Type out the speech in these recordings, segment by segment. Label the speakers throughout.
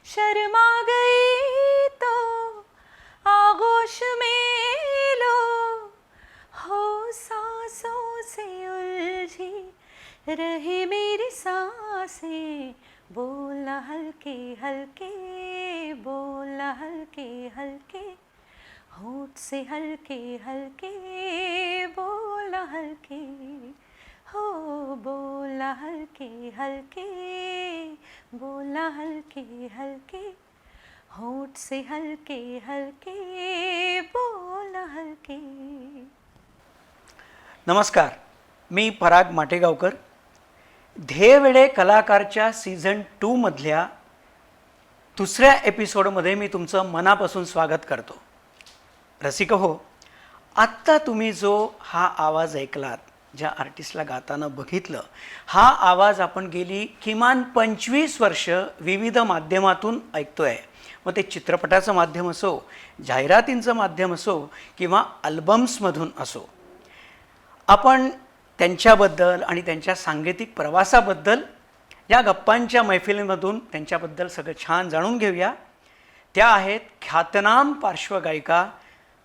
Speaker 1: शर्मा गई तो आगोश में लो, हो सांसों से उलझी रहे मेरी सांसें, बोलना हल्के हल्के, बोलना हल्के हल्के, होंठ से हल्के हल्के, बोलना हल्के, हो बोलना हल्के हल्के, बोलना हल्के हल्के, होंठ से हल्के हल्के, बोलना हल्के.
Speaker 2: नमस्कार, मी पराग माटेगावकर. ध्येयवेडे कलाकारच्या सीझन 2 मधल्या दुसऱ्या एपिसोडमध्ये मी तुमचं मनापासून स्वागत करतो. रसिक हो, आत्ता तुम्ही जो हा आवाज ऐकलात, ज्या आर्टिस्टला गाताना बघितलं, हा आवाज आपण गेली किमान 25 वर्ष विविध माध्यमातून ऐकतोय. मग ते चित्रपटाचं माध्यम असो, जाहिरातींचं माध्यम असो किंवा अल्बम्समधून असो. आपण त्यांच्याबद्दल आणि त्यांच्या सांगीतिक प्रवासाबद्दल या गप्पांच्या मैफिलीमधून त्यांच्याबद्दल सगळं छान जाणून घेऊया. त्या आहेत ख्यातनाम पार्श्वगायिका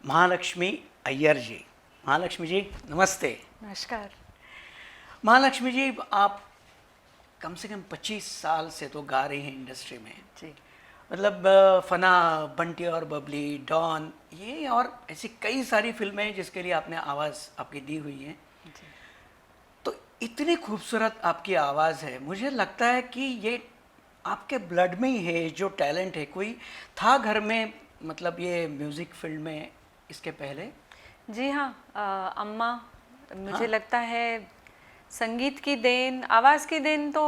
Speaker 2: महालक्ष्मी अय्यर जी. महालक्ष्मी जी नमस्ते.
Speaker 1: नमस्कार.
Speaker 2: महालक्ष्मी जी, आप कम से कम 25 साल से तो गा रही हैं इंडस्ट्री में.
Speaker 1: जी.
Speaker 2: मतलब फना, बंटी और बबली, डॉन, ये और ऐसी कई सारी फिल्में हैं जिसके लिए आपने आवाज़ आपकी दी हुई है. तो इतनी खूबसूरत आपकी आवाज़ है, मुझे लगता है कि ये आपके ब्लड में ही है. जो टैलेंट है, कोई था घर में, मतलब ये म्यूज़िक फील्ड में इसके पहले?
Speaker 1: जी हाँ, अम्मा, मुझे लगता है संगीत की देन, आवाज़ की देन तो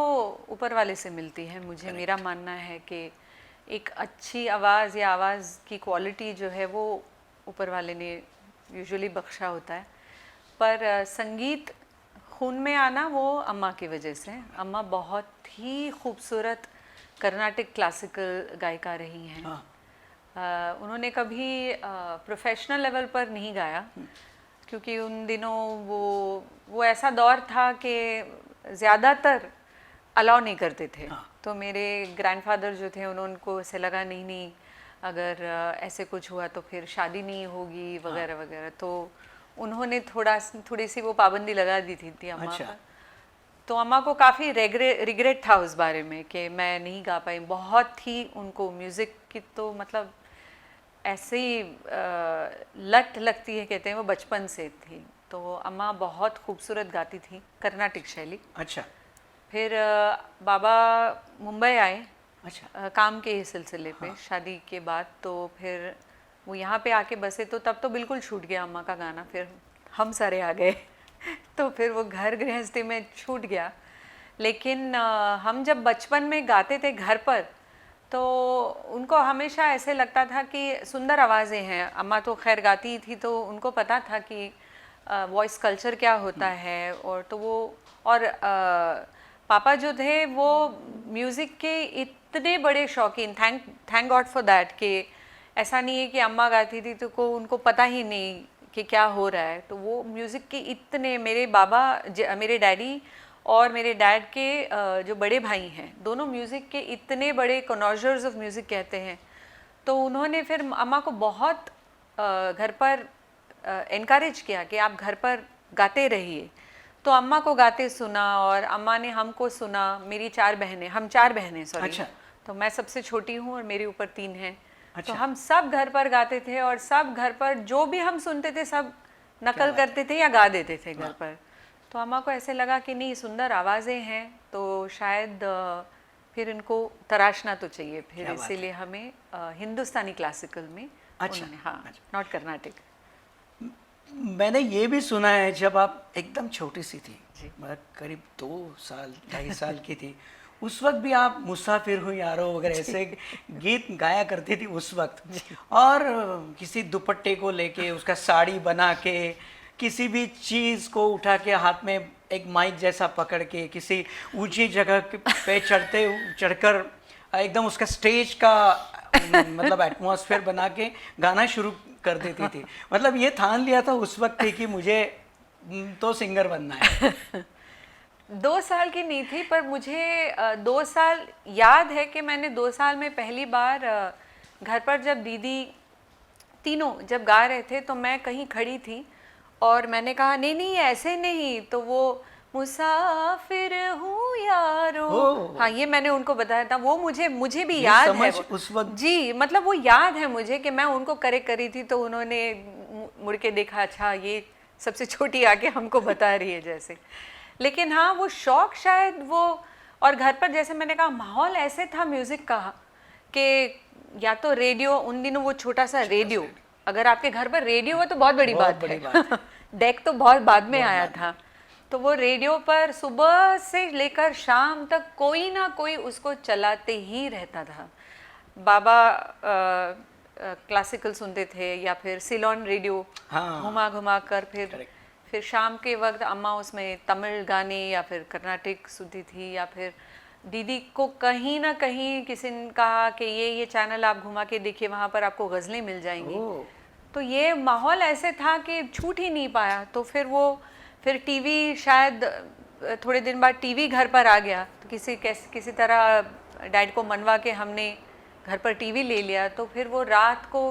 Speaker 1: ऊपर वाले से मिलती है. मुझे मेरा मानना है कि एक अच्छी आवाज़ या आवाज़ की क्वालिटी जो है वो ऊपर वाले ने यूजुअली बख्शा होता है. पर संगीत खून में आना वो अम्मा की वजह से. अम्मा बहुत ही खूबसूरत कर्नाटिक क्लासिकल गायिका रही हैं. उन्होंने कभी प्रोफेशनल लेवल पर नहीं गाया, क्योंकि उन दिनों वो ऐसा दौर था कि ज़्यादातर अलाउ नहीं करते थे. तो मेरे ग्रैंडफादर जो थे, उनको ऐसे लगा नहीं अगर ऐसे कुछ हुआ तो फिर शादी नहीं होगी वगैरह वगैरह. तो उन्होंने थोड़ी सी वो पाबंदी लगा दी थी अम्मा पर. तो अम्मा को काफ़ी रिग्रेट था उस बारे में कि मैं नहीं गा पाई. बहुत ही उनको म्यूज़िक की तो मतलब ऐसे ही लत लगती है, कहते हैं, वो बचपन से थी. तो अम्मा बहुत खूबसूरत गाती थी कर्नाटिक शैली.
Speaker 2: अच्छा.
Speaker 1: फिर बाबा मुंबई आए.
Speaker 2: अच्छा.
Speaker 1: काम के सिलसिले पे. शादी के बाद तो फिर वो यहाँ पे आके बसे, तो तब तो बिल्कुल छूट गया अम्मा का गाना. फिर हम सारे आ गए तो फिर वो घर गृहस्थी में छूट गया. लेकिन हम जब बचपन में गाते थे घर पर, तो उनको हमेशा ऐसे लगता था कि सुंदर आवाज़ें हैं. अम्मा तो खैर गाती थी, तो उनको पता था कि वॉइस कल्चर क्या होता है. और तो वो और पापा जो थे वो म्यूज़िक के इतने बड़े शौकीन, थैंक गॉड फॉर दैट, कि ऐसा नहीं है कि अम्मा गाती थी तो उनको पता ही नहीं कि क्या हो रहा है. तो वो म्यूज़िक के इतने, मेरे बाबा, मेरे डैडी और मेरे डैड के जो बड़े भाई हैं, दोनों म्यूज़िक के इतने बड़े कनॉजर्स ऑफ म्यूज़िक कहते हैं. तो उन्होंने फिर अम्मा को बहुत घर पर इनकरेज किया कि आप घर पर गाते रहिए. तो अम्मा को गाते सुना और अम्मा ने हमको सुना. मेरी 4 बहनें, हम 4 बहनें, सॉरी.
Speaker 2: अच्छा.
Speaker 1: तो मैं सबसे छोटी हूँ और मेरे ऊपर 3 हैं.
Speaker 2: अच्छा.
Speaker 1: तो हम सब घर पर गाते थे और सब घर पर जो भी हम सुनते थे सब नकल करते थे या गा देते थे घर पर. तो अम्मा को ऐसे लगा कि नहीं, सुंदर आवाज़ें हैं, तो शायद फिर इनको तराशना तो चाहिए. फिर इसीलिए हमें हिंदुस्तानी क्लासिकल में.
Speaker 2: अच्छा.
Speaker 1: हाँ, नॉट कर्नाटिक.
Speaker 2: मैंने ये भी सुना है, जब आप एकदम छोटी सी थी, मतलब करीब 2 साल 2.5 साल की थी, उस वक्त भी आप मुसाफिर हूँ यारो वगैरह ऐसे गीत गाया करती थी उस वक्त. और किसी दुपट्टे को लेके, उसका साड़ी बना के, किसी भी चीज़ को उठा के हाथ में एक माइक जैसा पकड़ के, किसी ऊंची जगह पे चढ़कर एकदम उसका स्टेज का मतलब एटमॉस्फेयर बना के गाना शुरू कर देती थी. मतलब ये ठान लिया था उस वक्त ही कि मुझे तो सिंगर बनना है.
Speaker 1: 2 साल की नहीं थी, पर मुझे 2 साल याद है कि मैंने 2 साल में पहली बार घर पर जब दीदी तीनों जब गा रहे थे तो मैं कहीं खड़ी थी और मैंने कहा नहीं नहीं ऐसे नहीं, तो वो मुसाफिर हूँ यारो।
Speaker 2: ओह।
Speaker 1: हाँ, ये मैंने उनको बताया था, वो मुझे भी
Speaker 2: ये
Speaker 1: याद है
Speaker 2: समझ
Speaker 1: वो।
Speaker 2: उस वक्त
Speaker 1: जी, मतलब वो याद है मुझे कि मैं उनको करेक्ट करी थी, तो उन्होंने मुड़ के देखा, अच्छा ये सबसे छोटी आके हमको बता रही है जैसे। लेकिन हाँ, वो शौक शायद वो, और घर पर जैसे मैंने कहा माहौल ऐसे था म्यूजिक का कि या तो रेडियो, उन दिनों वो छोटा सा रेडियो, अगर आपके घर पर रेडियो हो तो बहुत बड़ी
Speaker 2: बहुत
Speaker 1: बात
Speaker 2: बड़ी
Speaker 1: है।
Speaker 2: बात है।
Speaker 1: डेक तो बहुत बाद में
Speaker 2: बहुत
Speaker 1: आया
Speaker 2: बाद में।
Speaker 1: था। तो वो रेडियो पर सुबह से लेकर शाम तक कोई ना कोई उसको चलाते ही रहता था। बाबा क्लासिकल सुनते थे या फिर सिलोन रेडियो
Speaker 2: हाँ।
Speaker 1: घुमा घुमा कर,
Speaker 2: करेक्ट।
Speaker 1: फिर शाम के वक्त अम्मा उसमें तमिल गाने या फिर कर्नाटिक सुनती थी, या फिर दीदी को कहीं ना कहीं किसी ने कहा कि ये चैनल आप घुमा के देखिए, वहाँ पर आपको गज़लें मिल जाएंगी।
Speaker 2: ओह।
Speaker 1: तो ये माहौल ऐसे था कि छूट ही नहीं पाया। तो फिर टीवी शायद थोड़े दिन बाद टीवी घर पर आ गया, तो किसी तरह डैड को मनवा के हमने घर पर टीवी ले लिया। तो फिर वो रात को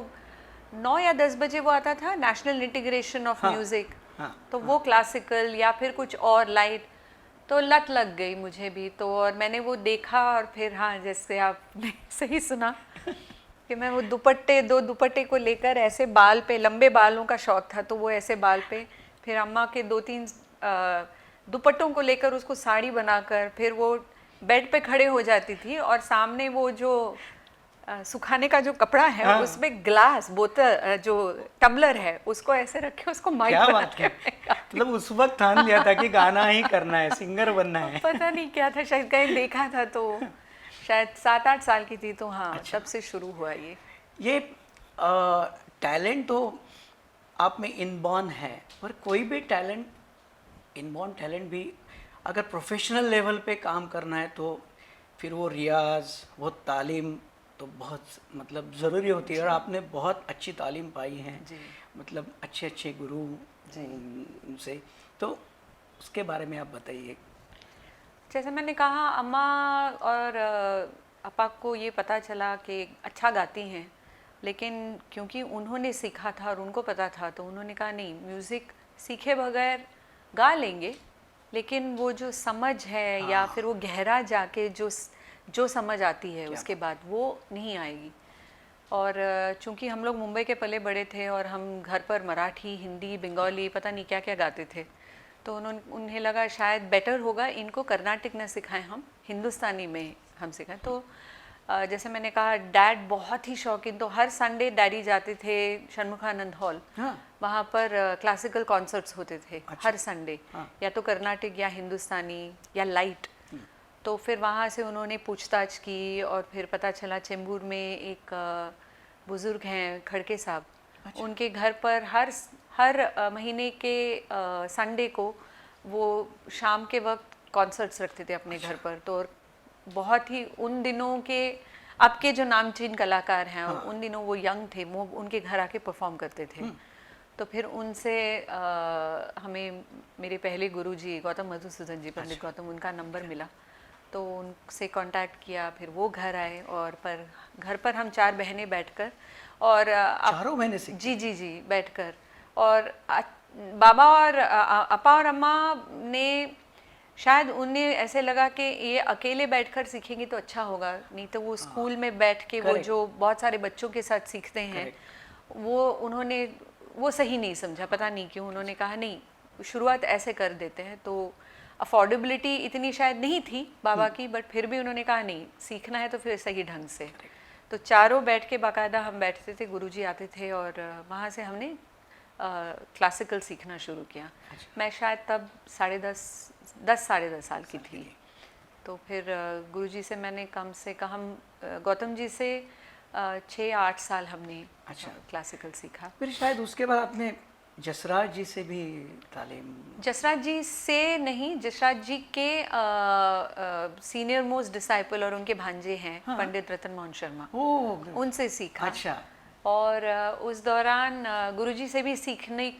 Speaker 1: 9 या 10 बजे वो आता था, नेशनल इंटीग्रेशन ऑफ
Speaker 2: हाँ
Speaker 1: म्यूज़िक।
Speaker 2: हाँ।
Speaker 1: तो वो क्लासिकल या फिर कुछ और लाइट, तो लत लग गई मुझे भी। तो और मैंने वो देखा, और फिर हाँ, जैसे आपने सही सुना कि मैं वो दो दुपट्टे को लेकर ऐसे बाल पे, लंबे बालों का शौक था, तो वो ऐसे बाल पे, फिर अम्मा के 2-3 दुपट्टों को लेकर उसको साड़ी बनाकर, फिर वो बेड पे खड़े हो जाती थी, और सामने वो जो सुखाने का जो कपड़ा है
Speaker 2: हाँ।
Speaker 1: उसमें ग्लास बोतल, जो टम्बलर है, उसको ऐसे रखे, उसको माइक
Speaker 2: क्या
Speaker 1: बना
Speaker 2: बात
Speaker 1: के
Speaker 2: है।
Speaker 1: मैं गाती।
Speaker 2: मतलब उस वक्त ठान लिया था कि गाना ही करना है, सिंगर बनना है।
Speaker 1: पता नहीं क्या था, शायद कहीं देखा था, तो शायद 7-8 साल की थी, तो हाँ
Speaker 2: अच्छा।
Speaker 1: तब से शुरू हुआ ये।
Speaker 2: ये टैलेंट तो आप में इनबॉर्न है, पर कोई भी टैलेंट, इनबॉर्न टैलेंट भी अगर प्रोफेशनल लेवल पे काम करना है तो फिर वो रियाज, वो तालीम तो बहुत मतलब ज़रूरी होती है। और आपने बहुत अच्छी तालीम पाई है,
Speaker 1: जी
Speaker 2: मतलब अच्छे अच्छे गुरु से, तो उसके बारे में आप बताइए।
Speaker 1: जैसे मैंने कहा, अम्मा और अपा को ये पता चला कि अच्छा गाती हैं, लेकिन क्योंकि उन्होंने सीखा था और उनको पता था, तो उन्होंने कहा नहीं, म्यूज़िक सीखे बगैर गा लेंगे, लेकिन वो जो समझ है या फिर वो गहरा जाके जो समझ आती है
Speaker 2: क्या
Speaker 1: उसके बाद वो नहीं आएगी। और चूंकि हम लोग मुंबई के पले बड़े थे और हम घर पर मराठी, हिंदी, बंगाली, पता नहीं क्या क्या गाते थे, तो उन्हें लगा शायद बेटर होगा इनको कर्नाटिक न सिखाएं, हम हिंदुस्तानी में हम सिखाएं। तो जैसे मैंने कहा, डैड बहुत ही शौकीन, तो हर संडे डैडी जाते थे षणमुखानंद हॉल,
Speaker 2: हाँ।
Speaker 1: वहाँ पर क्लासिकल कॉन्सर्ट्स होते थे हर संडे,
Speaker 2: हाँ।
Speaker 1: या तो कर्नाटिक या हिंदुस्तानी या लाइट। तो फिर वहाँ से उन्होंने पूछताछ की, और फिर पता चला चेंबूर में एक बुज़ुर्ग हैं खड़के साहब, उनके घर पर हर महीने के संडे को वो शाम के वक्त कॉन्सर्ट्स रखते थे अपने घर पर। तो बहुत ही उन दिनों के, अब के जो नामचीन कलाकार हैं, उन दिनों वो यंग थे, वो उनके घर आके परफॉर्म करते थे। तो फिर उनसे हमें मेरे पहले गुरुजी गौतम मधुसूदन जी, पंडित गौतम, उनका नंबर मिला, तो उनसे कांटेक्ट किया। फिर वो घर आए, और पर घर पर हम 4 बहनें बैठकर, और
Speaker 2: चारों महीने से?
Speaker 1: जी जी जी, बैठकर, और बाबा और अपा और अम्मा ने, शायद उन्हें ऐसे लगा कि ये अकेले बैठकर सीखेंगी तो अच्छा होगा, नहीं तो वो स्कूल में बैठ के वो जो बहुत सारे बच्चों के साथ सीखते हैं, वो उन्होंने वो सही नहीं समझा, पता नहीं क्यों। उन्होंने कहा नहीं, शुरुआत ऐसे कर देते हैं। तो अफोर्डेबिलिटी इतनी शायद नहीं थी बाबा की, बट फिर भी उन्होंने कहा नहीं, सीखना है तो फिर सही ढंग से। तो चारों बैठ के बाकायदा हम बैठते थे, गुरुजी आते थे, और वहाँ से हमने क्लासिकल सीखना शुरू किया। मैं शायद तब 10 साढ़े 10 साल की थी। तो फिर गुरुजी से मैंने कम से कम, गौतम जी से 6-8 साल हमने क्लासिकल सीखा।
Speaker 2: फिर शायद उसके बाद आपने जसराज जी से भी तालीम?
Speaker 1: जसराज जी से नहीं, जसराज जी के सीनियर मोस्ट डिसाइपल और उनके भांजे हैं पंडित रतन मोहन शर्मा, उनसे सीखा।
Speaker 2: अच्छा।
Speaker 1: और उस दौरान गुरुजी से भी सीखने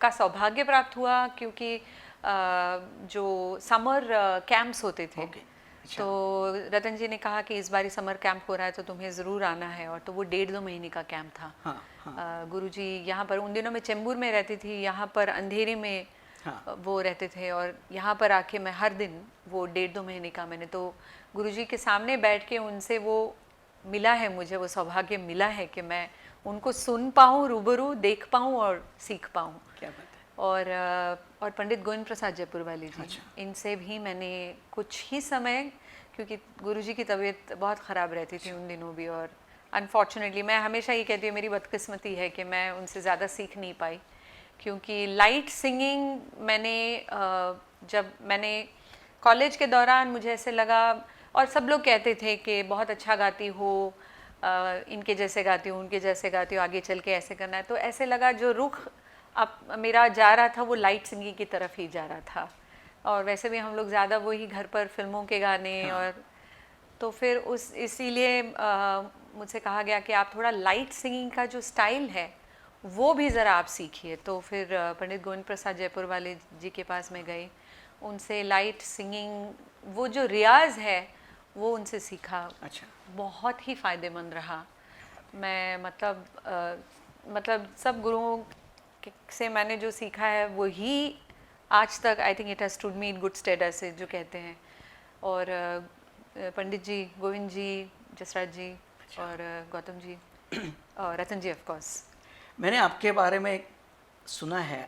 Speaker 1: का सौभाग्य प्राप्त हुआ, क्योंकि जो समर कैंप्स होते थे।
Speaker 2: ओके, अच्छा।
Speaker 1: तो रतन जी ने कहा कि इस बार समर कैंप हो रहा है तो तुम्हें ज़रूर आना है, और तो वो 1.5-2 महीने का कैंप था।
Speaker 2: हाँ, हाँ,
Speaker 1: गुरुजी यहाँ पर, उन दिनों मैं चेंबूर में रहती थी, यहाँ पर अंधेरी में
Speaker 2: हाँ,
Speaker 1: वो रहते थे, और यहाँ पर आके मैं हर दिन वो 1.5-2 महीने का मैंने तो गुरुजी के सामने बैठ के उनसे वो मिला है, मुझे वो सौभाग्य मिला है कि मैं उनको सुन पाऊँ, रूबरू देख पाऊँ और सीख पाऊँ।
Speaker 2: क्या बात है।
Speaker 1: और पंडित गोविंद प्रसाद जयपुर वाले जी,
Speaker 2: अच्छा।
Speaker 1: इनसे भी मैंने कुछ ही समय, क्योंकि गुरुजी की तबीयत बहुत ख़राब रहती थी उन दिनों भी, और अनफॉर्चुनेटली मैं हमेशा ये कहती हूँ मेरी बदकिस्मती है कि मैं उनसे ज़्यादा सीख नहीं पाई, क्योंकि लाइट सिंगिंग मैंने जब मैंने कॉलेज के दौरान मुझे ऐसे लगा, और सब लोग कहते थे कि बहुत अच्छा गाती हो, इनके जैसे गाती हो, उनके जैसे गाती हो, आगे चल के ऐसे करना है, तो ऐसे लगा जो रुख अब मेरा जा रहा था वो लाइट सिंगिंग की तरफ ही जा रहा था। और वैसे भी हम लोग ज़्यादा वही घर पर फिल्मों के गाने,
Speaker 2: हाँ।
Speaker 1: और तो फिर उस इसीलिए मुझसे कहा गया कि आप थोड़ा लाइट सिंगिंग का जो स्टाइल है वो भी ज़रा आप सीखिए। तो फिर पंडित गोविंद प्रसाद जयपुर वाले जी के पास मैं गई, उनसे लाइट सिंगिंग वो जो रियाज है वो उनसे सीखा।
Speaker 2: अच्छा।
Speaker 1: बहुत ही फ़ायदेमंद रहा। मैं मतलब सब गुरुओं से मैंने जो सीखा है वही आज तक I think it has stood me in good stead, ऐसे जो कहते हैं। और पंडित जी, गोविंद जी, जसराज जी, और गौतम जी, और रतन जी ऑफ कोर्स।
Speaker 2: मैंने आपके बारे में सुना है,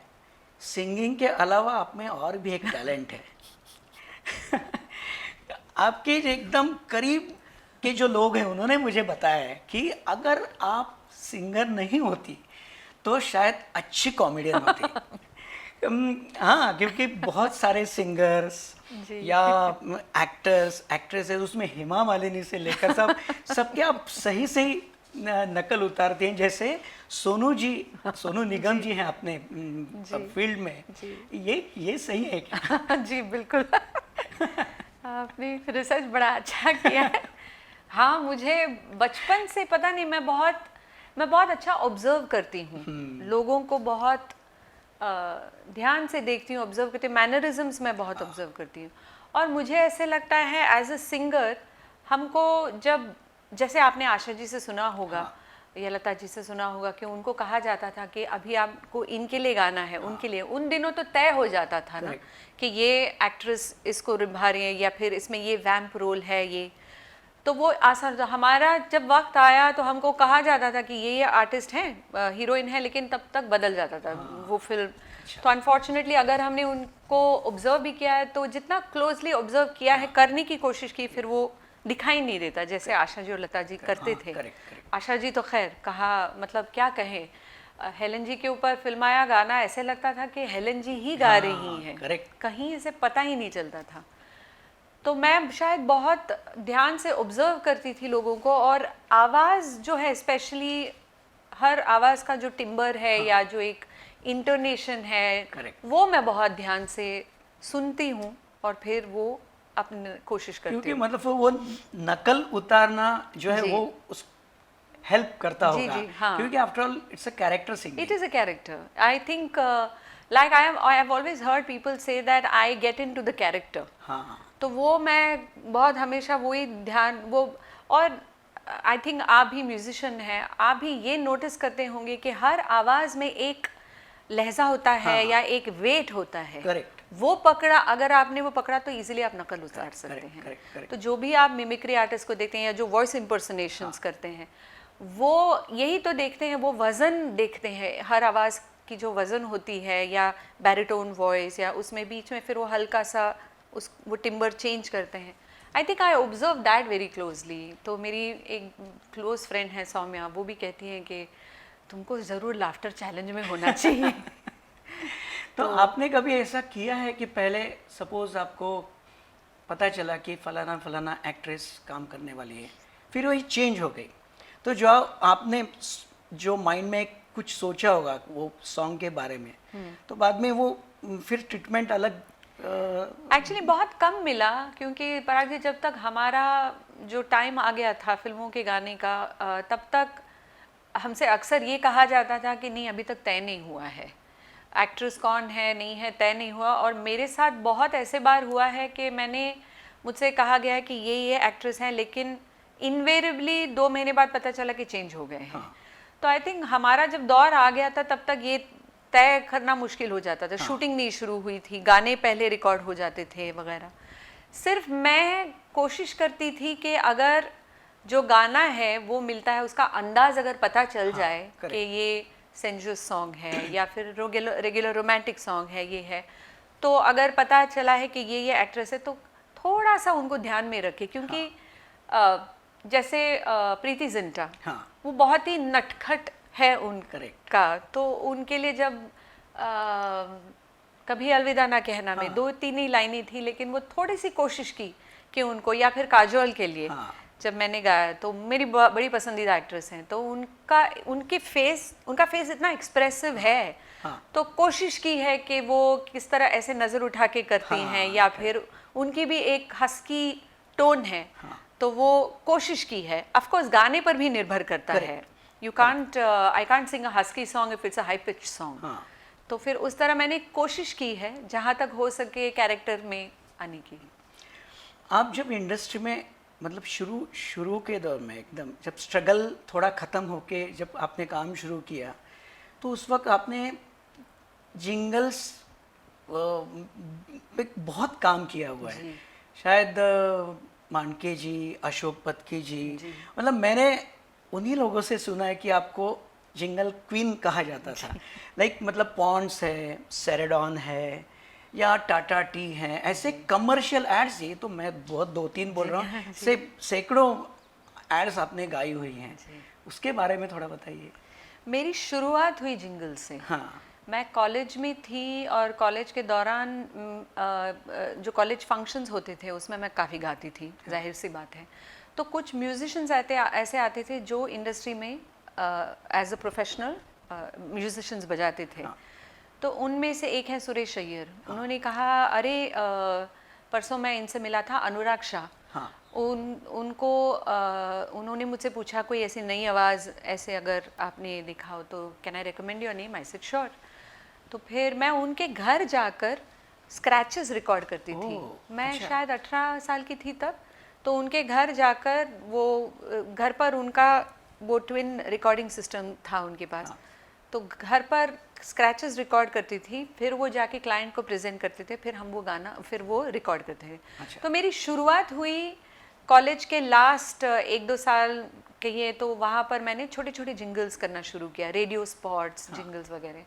Speaker 2: सिंगिंग के अलावा आप में और भी एक टैलेंट है। आपके जो एकदम करीब के जो लोग हैं उन्होंने मुझे बताया है कि अगर आप सिंगर नहीं होती तो शायद अच्छी कॉमेडियन होती। हाँ, क्योंकि बहुत सारे सिंगर्स
Speaker 1: जी।
Speaker 2: या एक्टर्स एक्ट्रेसेस, उसमें हेमा मालिनी से लेकर सबके आप सही सही नकल उतारते हैं। जैसे सोनू निगम जी हैं अपने
Speaker 1: जी।
Speaker 2: फील्ड में।
Speaker 1: जी।
Speaker 2: ये सही है क्या?
Speaker 1: जी बिल्कुल। आपने रिसर्च बड़ा अच्छा किया है। हाँ, मुझे बचपन से पता नहीं, मैं बहुत अच्छा ऑब्जर्व करती हूँ लोगों को, बहुत ध्यान से देखती हूँ, ऑब्जर्व करती हूँ, मैनरिज्म्स मैं बहुत ऑब्जर्व करती हूँ। और मुझे ऐसे लगता है एज अ सिंगर हमको, जब जैसे आपने आशा जी से सुना होगा या लता जी से सुना होगा कि उनको कहा जाता था कि अभी आपको इनके लिए गाना है, उनके लिए, उन दिनों तो तय हो जाता था ना कि ये एक्ट्रेस इसको निभा रही है या फिर इसमें ये वैम्प रोल है, ये तो वो आसान था। हमारा जब वक्त आया तो हमको कहा जाता था कि ये आर्टिस्ट हैं, हीरोइन है, लेकिन तब तक बदल जाता था वो फिल्म। तो अनफॉर्चुनेटली अगर हमने उनको ऑब्जर्व भी किया है तो जितना क्लोजली ऑब्जर्व किया है, करने की कोशिश की, फिर वो दिखाई नहीं देता जैसे आशा जी और लता जी करते थे। आशा जी तो खैर कहा, मतलब क्या कहें, हेलन जी के ऊपर फिल्माया गाना ऐसे लगता था कि हेलन जी ही गा रही हैं, कहीं इसे पता ही नहीं चलता था। तो मैं शायद बहुत ध्यान से ऑब्जर्व करती थी लोगों को, और आवाज़ जो है, स्पेशली हर आवाज़ का जो टिम्बर है या जो एक इंटोनेशन है, वो मैं बहुत ध्यान से सुनती हूँ और फिर वो अपनी कोशिश करती हूँ।
Speaker 2: क्योंकि मतलब वो नकल उतारना जो है वो उस हेल्प करता होगा।
Speaker 1: जी, हाँ।
Speaker 2: क्योंकि after all it's a character singing.
Speaker 1: It is a character. I think like I have always heard people say that I get into the character.
Speaker 2: हाँ।
Speaker 1: तो वो मैं बहुत हमेशा वही ध्यान वो, और आई थिंक आप भी म्यूजिशियन हैं, आप भी ये नोटिस करते होंगे कि हर आवाज़ में एक लहजा होता है या एक वेट होता है।
Speaker 2: करेक्ट।
Speaker 1: वो पकड़ा, अगर आपने वो पकड़ा तो इजीली आप नकल उतार सकते हैं।
Speaker 2: करेक्ट।
Speaker 1: तो जो भी आप मिमिक्री आर्टिस्ट को देखते हैं या जो वॉइस इम्पर्सनेशंस करते हैं, वो यही तो देखते हैं, वो वज़न देखते हैं, हर आवाज़ की जो वज़न होती है, या बैरिटोन वॉइस, या उसमें बीच में फिर वो हल्का सा वो टिम्बर चेंज करते हैं। I think I observe that very closely. तो मेरी एक क्लोज फ्रेंड है सौम्या, वो भी कहती हैं कि तुमको ज़रूर लाफ्टर चैलेंज में होना चाहिए।
Speaker 2: तो आपने कभी ऐसा किया है कि पहले सपोज आपको पता चला कि फलाना फलाना एक्ट्रेस काम करने वाली है, फिर वही चेंज हो गई, तो जो आपने जो माइंड में कुछ सोचा होगा वो सॉन्ग के बारे में, तो बाद में वो फिर ट्रीटमेंट अलग
Speaker 1: एक्चुअली बहुत कम मिला, क्योंकि पराग जी जब तक हमारा जो टाइम आ गया था फिल्मों के गाने का, तब तक हमसे अक्सर ये कहा जाता था कि नहीं अभी तक तय नहीं हुआ है। एक्ट्रेस कौन है नहीं है तय नहीं हुआ, और मेरे साथ बहुत ऐसे बार हुआ है कि मुझसे कहा गया है कि ये एक्ट्रेस हैं, लेकिन इनवेरिएबली 2 महीने बाद पता चला कि चेंज हो गए हैं।
Speaker 2: हाँ।
Speaker 1: तो आई थिंक हमारा जब दौर आ गया था तब तक ये तय करना मुश्किल हो जाता था। शूटिंग नहीं शुरू हुई थी, गाने पहले रिकॉर्ड हो जाते थे वगैरह। सिर्फ मैं कोशिश करती थी कि अगर जो गाना है वो मिलता है, उसका अंदाज अगर पता चल जाए कि ये सेंजुअस सॉन्ग है या फिर रेगुलर रोमांटिक सॉन्ग है, ये है, तो अगर पता चला है कि ये एक्ट्रेस है तो थोड़ा सा उनको ध्यान में रखे, क्योंकि जैसे प्रीति जिंटा, वो बहुत ही नटखट है उनका, तो उनके लिए जब कभी अलविदा ना कहना में 2-3 ही लाइनें थी, लेकिन वो थोड़ी सी कोशिश की कि उनको, या फिर काजोल के लिए जब मैंने गाया, तो मेरी बड़ी पसंदीदा एक्ट्रेस हैं, तो उनका फेस इतना एक्सप्रेसिव है, तो कोशिश की है कि वो किस तरह ऐसे नज़र उठा के करती हैं, या फिर उनकी भी एक हस्की टोन है, तो वो कोशिश की है। ऑफ कोर्स गाने पर भी निर्भर करता है, I can't Singh a husky song if it's a high pitch song, तो फिर उस तरह मैंने कोशिश की है जहाँ तक हो सके कैरेक्टर में आने की।
Speaker 2: आप जब इंडस्ट्री में मतलब शुरू के दौर में एकदम जब स्ट्रगल थोड़ा ख़त्म होके जब आपने काम शुरू किया, तो उस वक्त आपने जिंगल्स पे बहुत काम किया हुआ है, शायद मानके जी, अशोक पत्की जी, मतलब मैंने उन्हीं लोगों से सुना है कि आपको जिंगल क्वीन कहा जाता था। लाइक मतलब पॉन्ड्स है, सेरेडॉन है, या टाटा टी हैं, ऐसे कमर्शियल एड्स, ये तो मैं बहुत 2-3 बोल रहा हूँ, सैकड़ों एड्स आपने गाई हुई हैं, उसके बारे में थोड़ा बताइए।
Speaker 1: मेरी शुरुआत हुई जिंगल से। मैं कॉलेज में थी, और कॉलेज के दौरान जो कॉलेज फंक्शंस होते थे उसमें मैं काफ़ी गाती थी, जाहिर सी बात है। तो कुछ म्यूजिशियंस ऐसे आते थे जो इंडस्ट्री में एज अ प्रोफेशनल म्यूजिशियंस बजाते थे। तो उनमें से एक है सुरेश अय्यर। उन्होंने कहा, अरे परसों मैं इनसे मिला था, अनुराग शाह, उन्होंने मुझसे पूछा कोई ऐसी नई आवाज़ ऐसे अगर आपने देखा हो तो can I recommend your name. I said sure. तो फिर मैं उनके घर जाकर स्क्रैचेस रिकॉर्ड करती थी। मैं शायद 18 साल की थी तब। तो उनके घर जाकर वो घर पर उनका वो ट्विन रिकॉर्डिंग सिस्टम था उनके पास, तो घर पर स्क्रैचेस रिकॉर्ड करती थी, फिर वो जाके क्लाइंट को प्रेजेंट करते थे, फिर हम वो गाना फिर वो रिकॉर्ड करते थे। तो मेरी शुरुआत हुई कॉलेज के लास्ट 1-2 साल कहिए, तो वहाँ पर मैंने छोटे छोटे जिंगल्स करना शुरू किया, रेडियो स्पॉट्स, जिंगल्स वगैरह।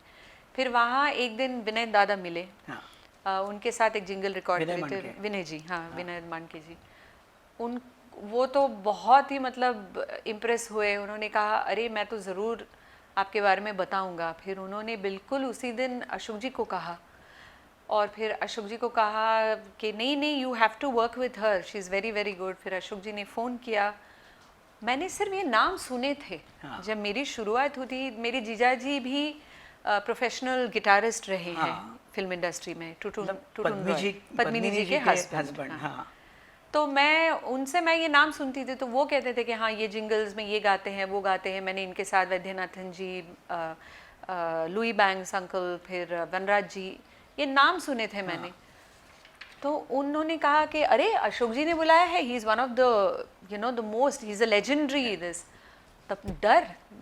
Speaker 1: फिर वहाँ एक दिन विनय दादा मिले, उनके साथ एक जिंगल रिकॉर्ड करे थे, विनय जी, विनय मानके जी। वो तो बहुत ही मतलब इम्प्रेस हुए। उन्होंने कहा, अरे मैं तो ज़रूर आपके बारे में बताऊंगा। फिर उन्होंने बिल्कुल उसी दिन अशोक जी को कहा, और फिर अशोक जी को कहा कि नहीं you have to work with her, she is very very good. फिर अशोक जी ने फ़ोन किया। मैंने सिर्फ ये नाम सुने थे। जब मेरी शुरुआत हुई थी, मेरे जीजा जी भी प्रोफेशनल गिटारिस्ट रहे हैं फिल्म इंडस्ट्री में, पद्मिनी जी के हस्बैंड। तो मैं ये नाम सुनती थी, तो वो कहते थे कि हाँ ये जिंगल्स में ये गाते हैं, वो गाते हैं। मैंने इनके साथ वैद्यनाथन जी, लुई बैंक्स अंकल, फिर वनराज जी, ये नाम सुने थे मैंने। तो उन्होंने कहा कि अरे अशोक जी ने बुलाया है, he is one of the the most, he is a legendary this. तब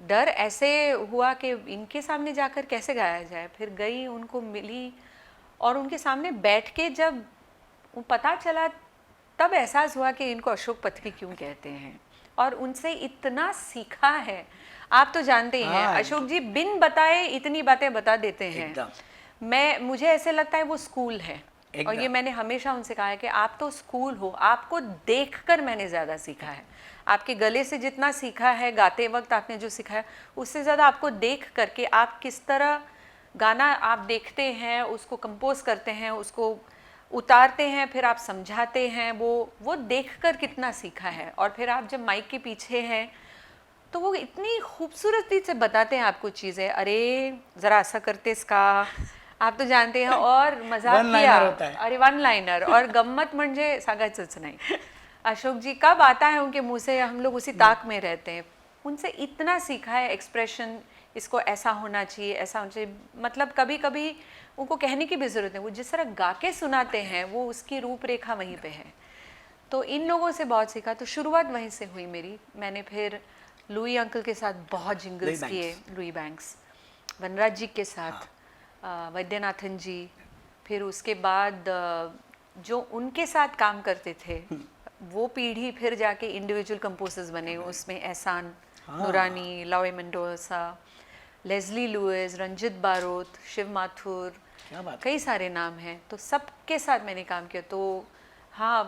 Speaker 1: डर ऐसे हुआ कि इनके सामने जाकर कैसे गाया जाए। फिर गई, उनको मिली, और उनके सामने बैठ के जब पता चला, तब एहसास हुआ कि इनको अशोक पत्की क्यों कहते हैं, और उनसे इतना सीखा है। आप तो जानते ही हैं, अशोक जी बिन बताए इतनी बातें बता देते हैं। मुझे ऐसे लगता है वो स्कूल है, और ये मैंने हमेशा उनसे कहा है कि आप तो स्कूल हो, आपको देखकर मैंने ज़्यादा सीखा है। आपके गले से जितना सीखा है, गाते वक्त आपने जो सीखा है, उससे ज़्यादा आपको देख करके, आप किस तरह गाना आप देखते हैं, उसको कंपोज करते हैं, उसको उतारते हैं, फिर आप समझाते हैं, वो देखकर कितना सीखा है। और फिर आप जब माइक के पीछे हैं तो वो इतनी खूबसूरती से बताते हैं आपको चीज़ें। अरे ज़रा ऐसा करते इसका, आप तो जानते हैं। और मजाक किया, अरे वन लाइनर, और गम्मत म्हणजे सांगायचंच नाही। अशोक जी कब आता है उनके मुंह से, हम लोग उसी ताक में रहते हैं। उनसे इतना सीखा है, एक्सप्रेशन इसको ऐसा होना चाहिए, ऐसा होना चाहिए, मतलब कभी कभी उनको कहने की भी ज़रूरत नहीं, वो जिस तरह गा के सुनाते हैं वो उसकी रूपरेखा वहीं पे है। तो इन लोगों से बहुत सीखा, तो शुरुआत वहीं से हुई मेरी। मैंने फिर लुई अंकल के साथ बहुत जिंगल्स किए, लुई बैंक्स, वनराज जी के साथ, वैद्यनाथन जी, फिर उसके बाद जो उनके साथ काम करते थे वो पीढ़ी फिर जाके इंडिविजुअल कंपोजर्स बने, उसमें एहसान नूरानी, लॉय मेंडोसा, लेस्ली लुइस, रंजित बारोत, शिव माथुर, कई सारे नाम हैं, तो सबके साथ मैंने काम किया। तो हाँ,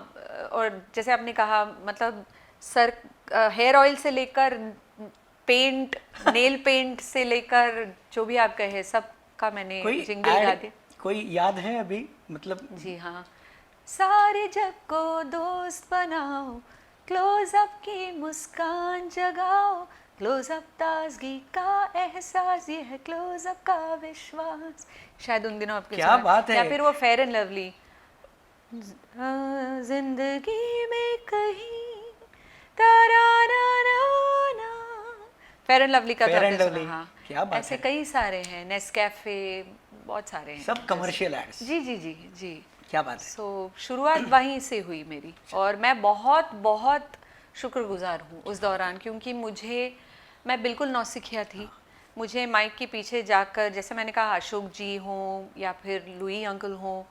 Speaker 1: और जैसे आपने कहा, मतलब सर हेयर ऑयल से लेकर पेंट, नेल पेंट से लेकर जो भी आप कहे सब का मैंने जिंगल गा दिया।
Speaker 2: कोई याद है अभी, मतलब?
Speaker 1: जी हाँ, सारे जग को दोस्त बनाओ, क्लोज अप की मुस्कान जगाओ, क्लोज अप ताजगी का एहसास, ये है क्लोज अप का विश्वास। शायद उन दिनों आपके
Speaker 2: क्या बात है।
Speaker 1: या फिर वो फेयर एंड लवली, जिंदगी में कहीं तारा ना ना ना, फेयर एंड लवली का तो आपने सुना। हाँ,
Speaker 2: क्या बात
Speaker 1: ऐसे
Speaker 2: है।
Speaker 1: कई सारे हैं, नेस्कैफे, बहुत सारे हैं,
Speaker 2: सब कमर्शियल एड्स।
Speaker 1: जी जी जी जी।
Speaker 2: क्या बात है।
Speaker 1: सो शुरुआत वहीं से हुई मेरी, और मैं बहुत बहुत शुक्रगुजार हूँ उस दौरान, क्योंकि मैं बिल्कुल नौसिखिया थी। मुझे माइक के पीछे जाकर, जैसे मैंने कहा, अशोक जी हों या फिर लुई अंकल हों,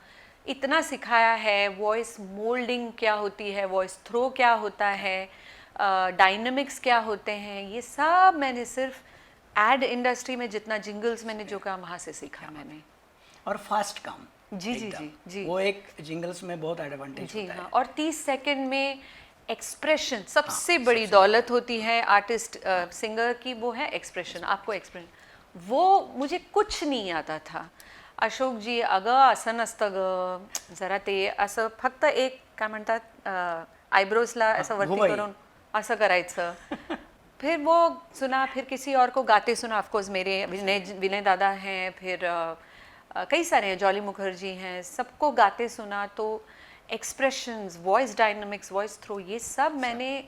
Speaker 1: इतना सिखाया है। वॉइस मोल्डिंग क्या होती है, वॉइस थ्रो क्या होता है, डायनेमिक्स क्या होते हैं, ये सब मैंने सिर्फ एड इंडस्ट्री में जितना जिंगल्स मैंने जो काम वहाँ से सीखा मैंने।
Speaker 2: और फास्ट काम।
Speaker 1: जी जी जी जी,
Speaker 2: वो एक जिंगल्स में बहुत एडवांटेज
Speaker 1: जी
Speaker 2: होता
Speaker 1: हाँ,
Speaker 2: है।
Speaker 1: और 30 सेकंड में एक्सप्रेशन सबसे बड़ी दौलत होती है आर्टिस्ट सिंगर की, वो है एक्सप्रेशन। आपको एक्सप्रेशन, वो मुझे कुछ नहीं आता था। अशोक जी अगं असं नसतं ग, जरा ते असं फक्त एक काय म्हणतात आयब्रोजला असं वरती करून असं करायचं। फिर वो सुना, फिर किसी और को गाते सुना, ऑफकोर्स मेरे विनय दादा हैं, फिर कई सारे हैं, जॉली मुखर्जी हैं, सबको गाते सुना। तो expressions, voice dynamics, voice throw, ये सब मैंने,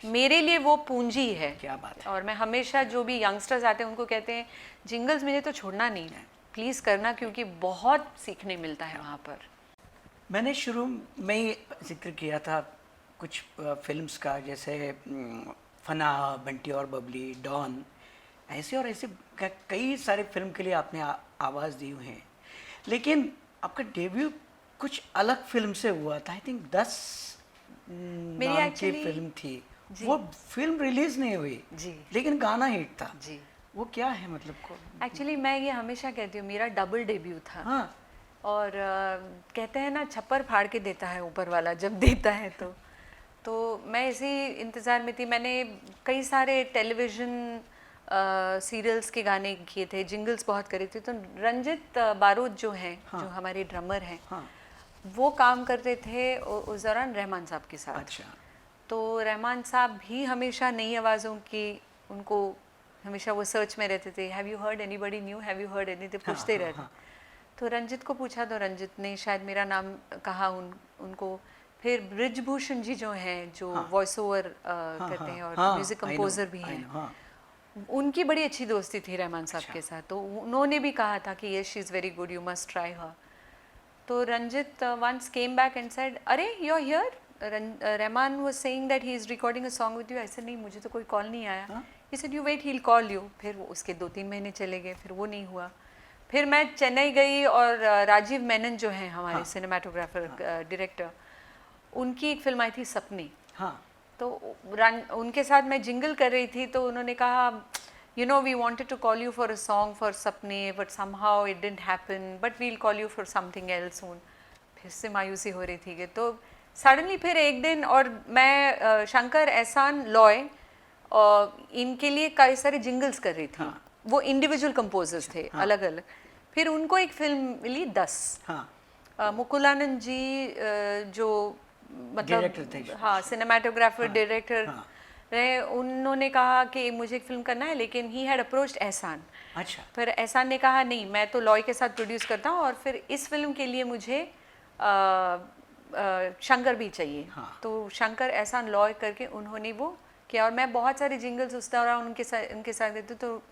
Speaker 1: मेरे लिए वो पूंजी है।
Speaker 2: क्या बात है।
Speaker 1: और मैं हमेशा जो भी यंगस्टर्स आते हैं उनको कहते हैं, जिंगल्स मुझे तो छोड़ना नहीं, प्लीज़ करना, क्योंकि बहुत सीखने मिलता है वहाँ पर।
Speaker 2: मैंने शुरू में ही जिक्र किया था कुछ फिल्म्स का, जैसे फना, बंटी और बबली, डॉन, ऐसे और ऐसे कई सारे फिल्म के लिए आपने आवाज़ दी हुई है। लेकिन आपका डेब्यू कुछ अलग फिल्म से हुआ था, आई थिंक 10
Speaker 1: मेरी
Speaker 2: नाम की
Speaker 1: actually-
Speaker 2: फिल्म थी। वो फिल्म रिलीज नहीं हुई
Speaker 1: जी,
Speaker 2: लेकिन गाना हिट था
Speaker 1: जी।
Speaker 2: वो क्या है, मतलब को?
Speaker 1: एक्चुअली मैं ये हमेशा कहती हूँ, मेरा डबल डेब्यू था।
Speaker 2: हाँ।
Speaker 1: और कहते हैं ना, छप्पर फाड़ के देता है ऊपर वाला जब देता है। तो मैं इसी इंतज़ार में थी। मैंने कई सारे टेलीविज़न सीरियल्स के गाने किए थे, जिंगल्स बहुत करे थे। तो रंजित बारोत जो हैं, जो हमारे ड्रमर हैं, वो काम करते थे उस दौरान रहमान साहब के साथ।
Speaker 2: अच्छा।
Speaker 1: तो रहमान साहब भी हमेशा नई आवाज़ों की, उनको हमेशा वो सर्च में रहते थे, have you heard anybody new, have you heard anything, पूछते रहते। तो रंजित को पूछा, तो रंजित ने शायद मेरा नाम कहा उनको। फिर ब्रिजभूषण जी जो हैं, जो वॉइस ओवर करते हैं और म्यूज़िक कंपोज़र भी हैं, उनकी बड़ी अच्छी दोस्ती थी रहमान साहब के साथ। तो उन्होंने भी कहा था कि yes, she is very good, you must try her. तो Ranjit once came back and said, अरे you're here? Rahman was saying that he is recording a song with you. I said, नहीं, मुझे तो कोई कॉल नहीं आया। He said, you wait, he'll call you. फिर उसके 2-3 महीने चले गए, फिर वो नहीं हुआ। फिर मैं चेन्नई गई, और राजीव मेनन जो हैं हमारे सिनेमाटोग्राफर, डायरेक्टर, उनकी एक फिल्म आई थी सपने। तो उनके साथ मैं जिंगल कर रही थी, तो उन्होंने कहा, you know, we wanted to call you for a song for सपने, but somehow it didn't happen, but we'll call you for something else soon. फिर से मायूसी हो रही थी कि, तो सडनली फिर एक दिन, और मैं शंकर, एहसान, लॉय, इनके लिए कई सारे जिंगल्स कर रही थी। वो इंडिविजुअल कंपोजर्स थे, अलग अलग। फिर उनको एक फिल्म मिली 10। मुकुलानंद जी जो मतलब सिनेमाटोग्राफर, डायरेक्टर रहे, उन्होंने कहा कि मुझे एक फिल्म करना है, लेकिन ही हैड अप्रोच्ड एहसान।
Speaker 2: अच्छा।
Speaker 1: फिर एहसान ने कहा, नहीं, मैं तो लॉय के साथ प्रोड्यूस करता हूँ, और फिर इस फिल्म के लिए मुझे शंकर भी चाहिए। तो शंकर, एहसान, लॉय करके उन्होंने वो किया। और मैं बहुत सारे जिंगल्स उस दौरान उनके साथ देती, तो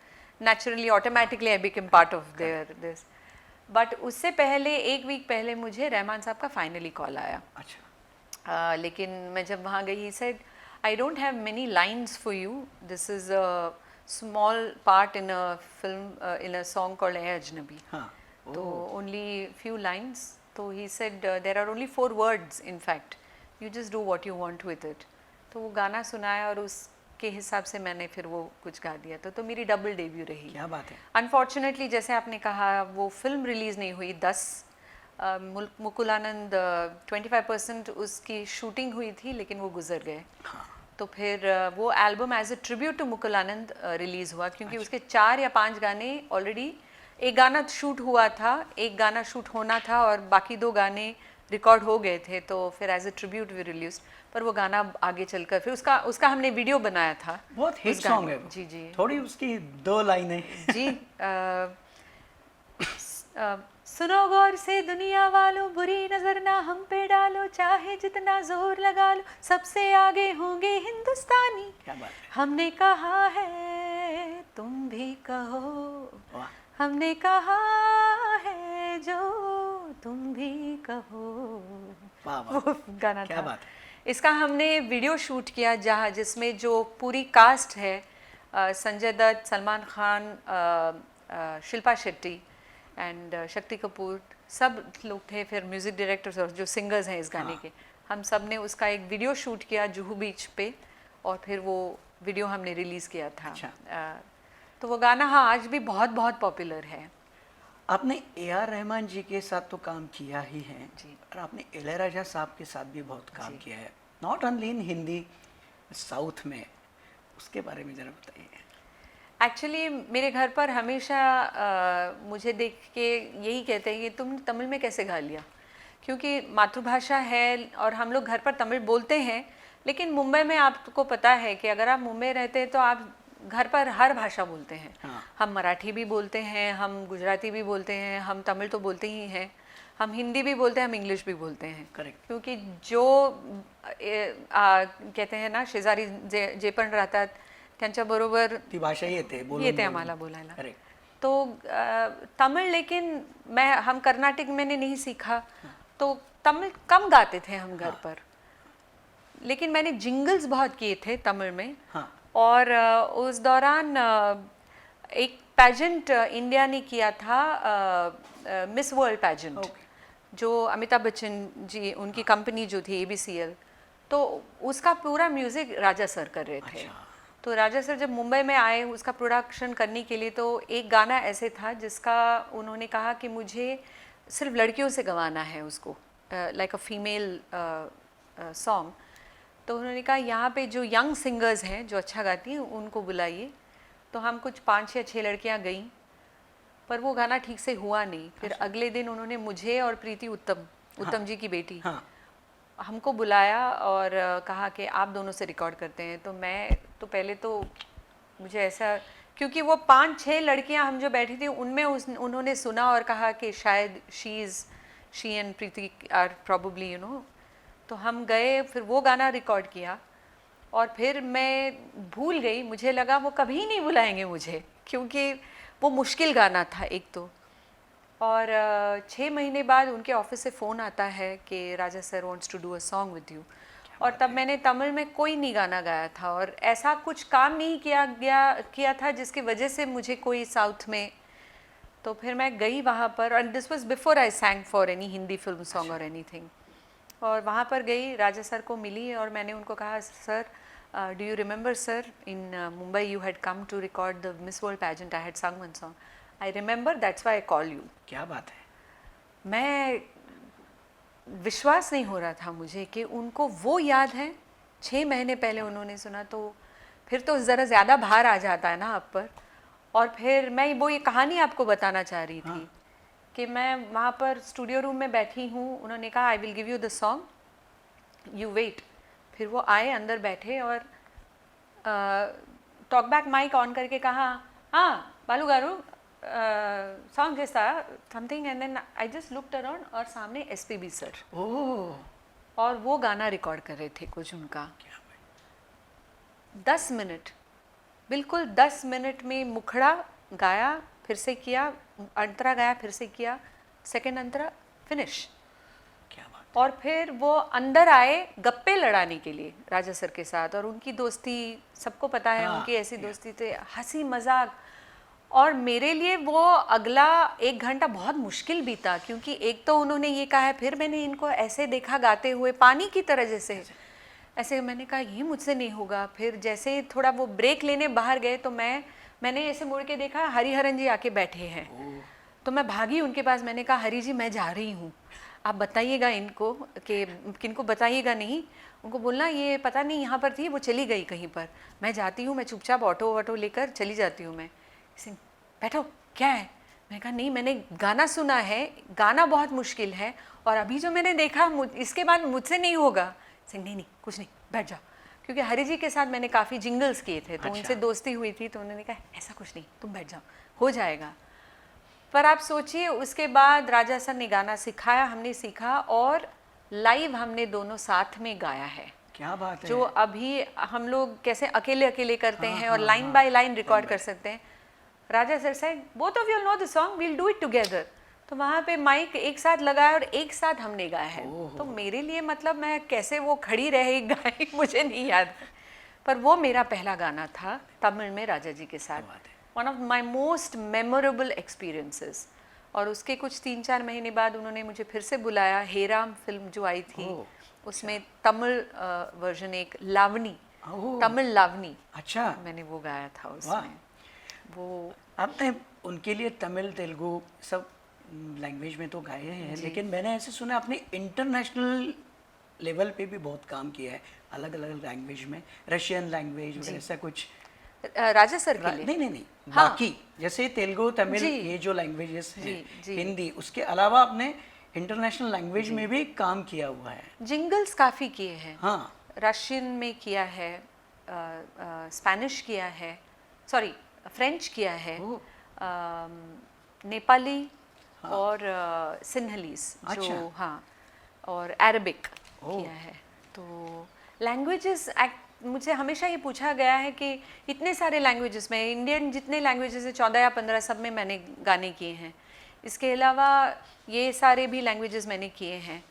Speaker 1: naturally automatically I became part of their this. But उससे पहले एक वीक पहले मुझे रहमान साहब का फाइनली कॉल आया.
Speaker 2: अच्छा.
Speaker 1: लेकिन मैं जब वहाँ गई, he said I don't have many lines for you. This is a small part in a film, in a song called Hai Ajnabi.
Speaker 2: हाँ.
Speaker 1: तो only few lines. तो he said there are only 4 words in fact. You just do what you want with it. तो वो गाना सुनाया और उसके हिसाब से मैंने फिर वो कुछ गा दिया. तो मेरी डबल डेब्यू रही.
Speaker 2: क्या बात है.
Speaker 1: अनफॉर्चुनेटली जैसे आपने कहा वो फिल्म रिलीज़ नहीं हुई. 10 मुकुल आनंद 25% उसकी शूटिंग हुई थी लेकिन वो गुजर गए.
Speaker 2: हाँ.
Speaker 1: तो फिर वो album as a tribute to Mukul Anand release हुआ क्योंकि उसके 4 या 5 गाने ऑलरेडी, एक गाना शूट हुआ था, एक गाना शूट होना था और बाकी 2 गाने रिकॉर्ड हो गए थे. तो फिर as a tribute we release. पर वो गाना आगे चलकर फिर उसका हमने वीडियो बनाया था.
Speaker 2: बहुत हिट सॉन्ग है.
Speaker 1: जी जी.
Speaker 2: थोड़ी उसकी 2 लाइनें
Speaker 1: जी. सुनो गौर से दुनिया वालों, बुरी नजर ना हम पे डालो, चाहे जितना जोर लगा लो, सबसे आगे होंगे हिंदुस्तानी.
Speaker 2: क्या बात है.
Speaker 1: हमने कहा है तुम भी कहो,
Speaker 2: वाह.
Speaker 1: हमने कहा है जो तुम भी कहो.
Speaker 2: वाह वाह.
Speaker 1: वो गाना
Speaker 2: क्या
Speaker 1: था.
Speaker 2: बात है.
Speaker 1: इसका हमने वीडियो शूट किया जिसमें जो पूरी कास्ट है, संजय दत्त, सलमान खान, शिल्पा शेट्टी एंड शक्ति कपूर, सब लोग थे. फिर म्यूज़िक डायरेक्टर्स और जो सिंगर्स हैं इस गाने के, हम सब ने उसका एक वीडियो शूट किया जुहू बीच पे और फिर वो वीडियो हमने रिलीज़ किया था.
Speaker 2: अच्छा.
Speaker 1: तो वो गाना हाँ आज भी बहुत बहुत पॉपुलर है.
Speaker 2: आपने A.R. रहमान जी के साथ तो काम किया ही है
Speaker 1: जी.
Speaker 2: और आपने इलैयाराजा साहब के साथ भी बहुत काम किया है, not only in Hindi, south में. उसके बारे में ज़रा बताइए.
Speaker 1: एक्चुअली मेरे घर पर हमेशा मुझे देख के यही कहते हैं कि तुम तमिल में कैसे गा लिया, क्योंकि मातृभाषा है और हम लोग घर पर तमिल बोलते हैं. लेकिन मुंबई में आपको पता है कि अगर आप मुंबई रहते हैं तो आप घर पर हर भाषा बोलते हैं.
Speaker 2: हाँ. हम
Speaker 1: मराठी भी बोलते हैं, हम गुजराती भी बोलते हैं, हम तमिल तो बोलते ही हैं, हम हिंदी भी बोलते हैं, हम इंग्लिश भी बोलते हैं.
Speaker 2: करेक्ट.
Speaker 1: क्योंकि जो कहते हैं ना शेजारी जे पण राहतात त्यांच्याबरोबर
Speaker 2: ती भाषा येते
Speaker 1: आम्हाला बोलायला.
Speaker 2: करेक्ट.
Speaker 1: तो तमिल, लेकिन हम कर्नाटक मैंने नहीं सीखा तो तमिल कम गाते थे हम घर पर. लेकिन मैंने जिंगल्स बहुत किए थे तमिल में.
Speaker 2: हाँ.
Speaker 1: और उस दौरान एक पैजेंट इंडिया ने किया था, मिस वर्ल्ड पैजेंट, जो अमिताभ बच्चन जी उनकी कंपनी जो थी ABCL, तो उसका पूरा म्यूज़िक राजा सर कर रहे थे. तो राजा सर जब मुंबई में आए उसका प्रोडक्शन करने के लिए, तो एक गाना ऐसे था जिसका उन्होंने कहा कि मुझे सिर्फ लड़कियों से गवाना है उसको, लाइक अ फीमेल सॉन्ग. तो उन्होंने कहा यहाँ पे जो यंग सिंगर्स हैं जो अच्छा गाती हैं उनको बुलाइए. तो हम कुछ 5 या 6 लड़कियाँ गईं, पर वो गाना ठीक से हुआ नहीं. फिर अगले दिन उन्होंने मुझे और प्रीति उत्तम जी की बेटी हमको बुलाया और कहा कि आप दोनों से रिकॉर्ड करते हैं. तो मैं तो पहले तो मुझे ऐसा, क्योंकि वो 5-6 लड़कियां हम जो बैठी थी उनमें उन्होंने सुना और कहा कि शायद she and Preeti are probably you know. तो हम गए, फिर वो गाना रिकॉर्ड किया और फिर मैं भूल गई. मुझे लगा वो कभी नहीं बुलाएंगे मुझे, क्योंकि वो मुश्किल गाना था एक तो. और 6 महीने बाद उनके ऑफिस से फ़ोन आता है कि Raja sir wants to do a song with you. और तब मैंने तमिल में कोई नहीं गाना गाया था और ऐसा कुछ काम नहीं किया था जिसकी वजह से मुझे कोई साउथ में. तो फिर मैं गई वहाँ पर, और this was before I सैंग for any Hindi film song और एनीथिंग. और वहाँ पर गई, राजा सर को मिली और मैंने उनको कहा, sir do you remember sir in Mumbai you had come to record the Miss World pageant, I had sung one song, I remember, that's why I call you.
Speaker 2: क्या बात है.
Speaker 1: मैं विश्वास नहीं हो रहा था मुझे कि उनको वो याद है. 6 महीने पहले उन्होंने सुना, तो फिर तो ज़रा ज़्यादा भार आ जाता है ना आप पर. और फिर मैं वो ये कहानी आपको बताना चाह रही थी कि मैं वहाँ पर स्टूडियो रूम में बैठी हूँ. उन्होंने कहा I will give you the song, you wait. फिर वो आए, अंदर बैठे और टॉक बैक माइक ऑन करके कहा, हाँ बालू गारू सॉन्ग जैसा something. And then I just looked around और सामने SPB सर.
Speaker 2: ओह.
Speaker 1: और वो गाना रिकॉर्ड कर रहे थे कुछ उनका. 10 मिनट, बिल्कुल 10 मिनट में मुखड़ा गाया, फिर से किया, अंतरा गाया, फिर से किया, सेकंड अंतरा, फिनिश।
Speaker 2: क्या बात।
Speaker 1: और फिर वो अंदर आए गप्पे लड़ाने के लिए राजा सर के साथ, और उनकी दोस्ती सबको पता है,
Speaker 2: हाँ,
Speaker 1: उनकी ऐसी दोस्ती थे, हंसी मजाक। और मेरे लिए वो अगला 1 घंटा बहुत मुश्किल बीता, क्योंकि एक तो उन्होंने ये कहा है, फिर मैंने इनको ऐसे देखा गाते हुए पानी की तरह जैसे, ऐसे मैंने कहा ये मुझसे नहीं होगा। फिर जैसे थोड़ा वो ब्रेक लेने बाहर गए तो मैंने ऐसे मुड़ के देखा, हरिहरन जी आके बैठे हैं। तो मैं भागी उनके पास, मैंने कहा हरी जी मैं जा रही हूँ, आप बताइएगा इनको कि किनको बताइएगा नहीं, उनको बोलना ये पता नहीं यहाँ पर थी, वो चली गई कहीं पर, मैं जाती हूँ, मैं चुपचाप ऑटो लेकर चली जाती हूँ। मैं सिंह बैठो, क्या है? मैंने कहा नहीं, मैंने गाना सुना है, गाना बहुत मुश्किल है, और अभी जो मैंने देखा इसके बाद मुझसे नहीं होगा। सिंह नहीं कुछ नहीं, बैठ जाओ। क्योंकि हरि जी के साथ मैंने काफ़ी जिंगल्स किए थे, तो उनसे दोस्ती हुई थी, तो उन्होंने कहा ऐसा कुछ नहीं, तुम बैठ जाओ, हो जाएगा। पर आप सोचिए, उसके बाद राजा सर ने गाना सिखाया, हमने सीखा, और लाइव हमने दोनों साथ में गाया है।
Speaker 2: क्या बात है।
Speaker 1: जो अभी हम लोग कैसे अकेले अकेले करते हैं और लाइन बाय लाइन रिकॉर्ड कर सकते हैं, राजा सर से both of you know the song, we'll do it together. तो वहाँ पे माइक एक साथ लगाया और एक साथ हमने गाया है। तो मेरे लिए मतलब मैं कैसे वो खड़ी रही गाई मुझे नहीं याद, पर वो मेरा पहला गाना था तमिल में राजा जी के साथ, one of my most memorable experiences. और उसके कुछ 3-4 महीने बाद उन्होंने मुझे फिर से बुलाया, हेराम फिल्म जो आई थी, उसमें तमिल वर्जन, एक लावनी, तमिल लावनी,
Speaker 2: अच्छा,
Speaker 1: मैंने वो गाया था उसमें। वो
Speaker 2: आपने उनके लिए तमिल, तेलुगु सब लैंग्वेज में तो गाए हैं, लेकिन मैंने ऐसे सुना आपने इंटरनेशनल लेवल पे भी बहुत काम किया है, अलग अलग लैंग्वेज में, रशियन लैंग्वेज ऐसा कुछ।
Speaker 1: राजा सर के लिए
Speaker 2: नहीं, बाकी जैसे तेलुगु, तमिल, ये जो लैंग्वेजेस हैं, हिंदी, उसके अलावा आपने इंटरनेशनल लैंग्वेज में भी काम किया हुआ है।
Speaker 1: जिंगल्स काफ़ी किए हैं।
Speaker 2: हाँ,
Speaker 1: रशियन में किया है, स्पेनिश किया है, सॉरी फ्रेंच किया है, नेपाली, और सिन्हलीस जो, हाँ, और अरबिक किया है। तो लैंग्वेजेस, मुझे हमेशा ये पूछा गया है कि इतने सारे लैंग्वेजेस में, इंडियन जितने लैंग्वेजेस है 14 या 15, सब में मैंने गाने किए हैं। इसके अलावा ये सारे भी लैंग्वेजेस मैंने किए हैं।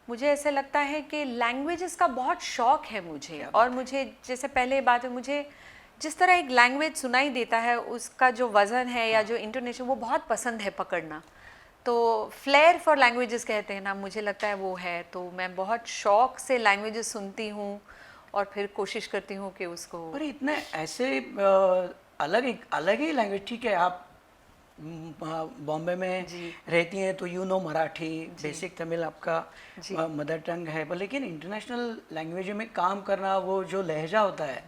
Speaker 1: मुझे ऐसा लगता है कि लैंग्वेजेस का बहुत शौक़ है मुझे, और मुझे जैसे पहले बात है, मुझे जिस तरह एक लैंग्वेज सुनाई देता है, उसका जो वज़न है या जो इंटोनेशन, वो बहुत पसंद है पकड़ना। तो फ्लेयर फॉर लैंग्वेजेस कहते हैं ना, मुझे लगता है वो है। तो मैं बहुत शौक़ से लैंग्वेजेस सुनती हूँ और फिर कोशिश करती हूँ कि उसको।
Speaker 2: और इतने ऐसे अलग ही लैंग्वेज, ठीक है आप बॉम्बे में रहती हैं तो you know Marathi, basic Tamil आपका मदर टंग है, पर लेकिन इंटरनेशनल लैंग्वेज में काम करना, वो जो लहजा होता है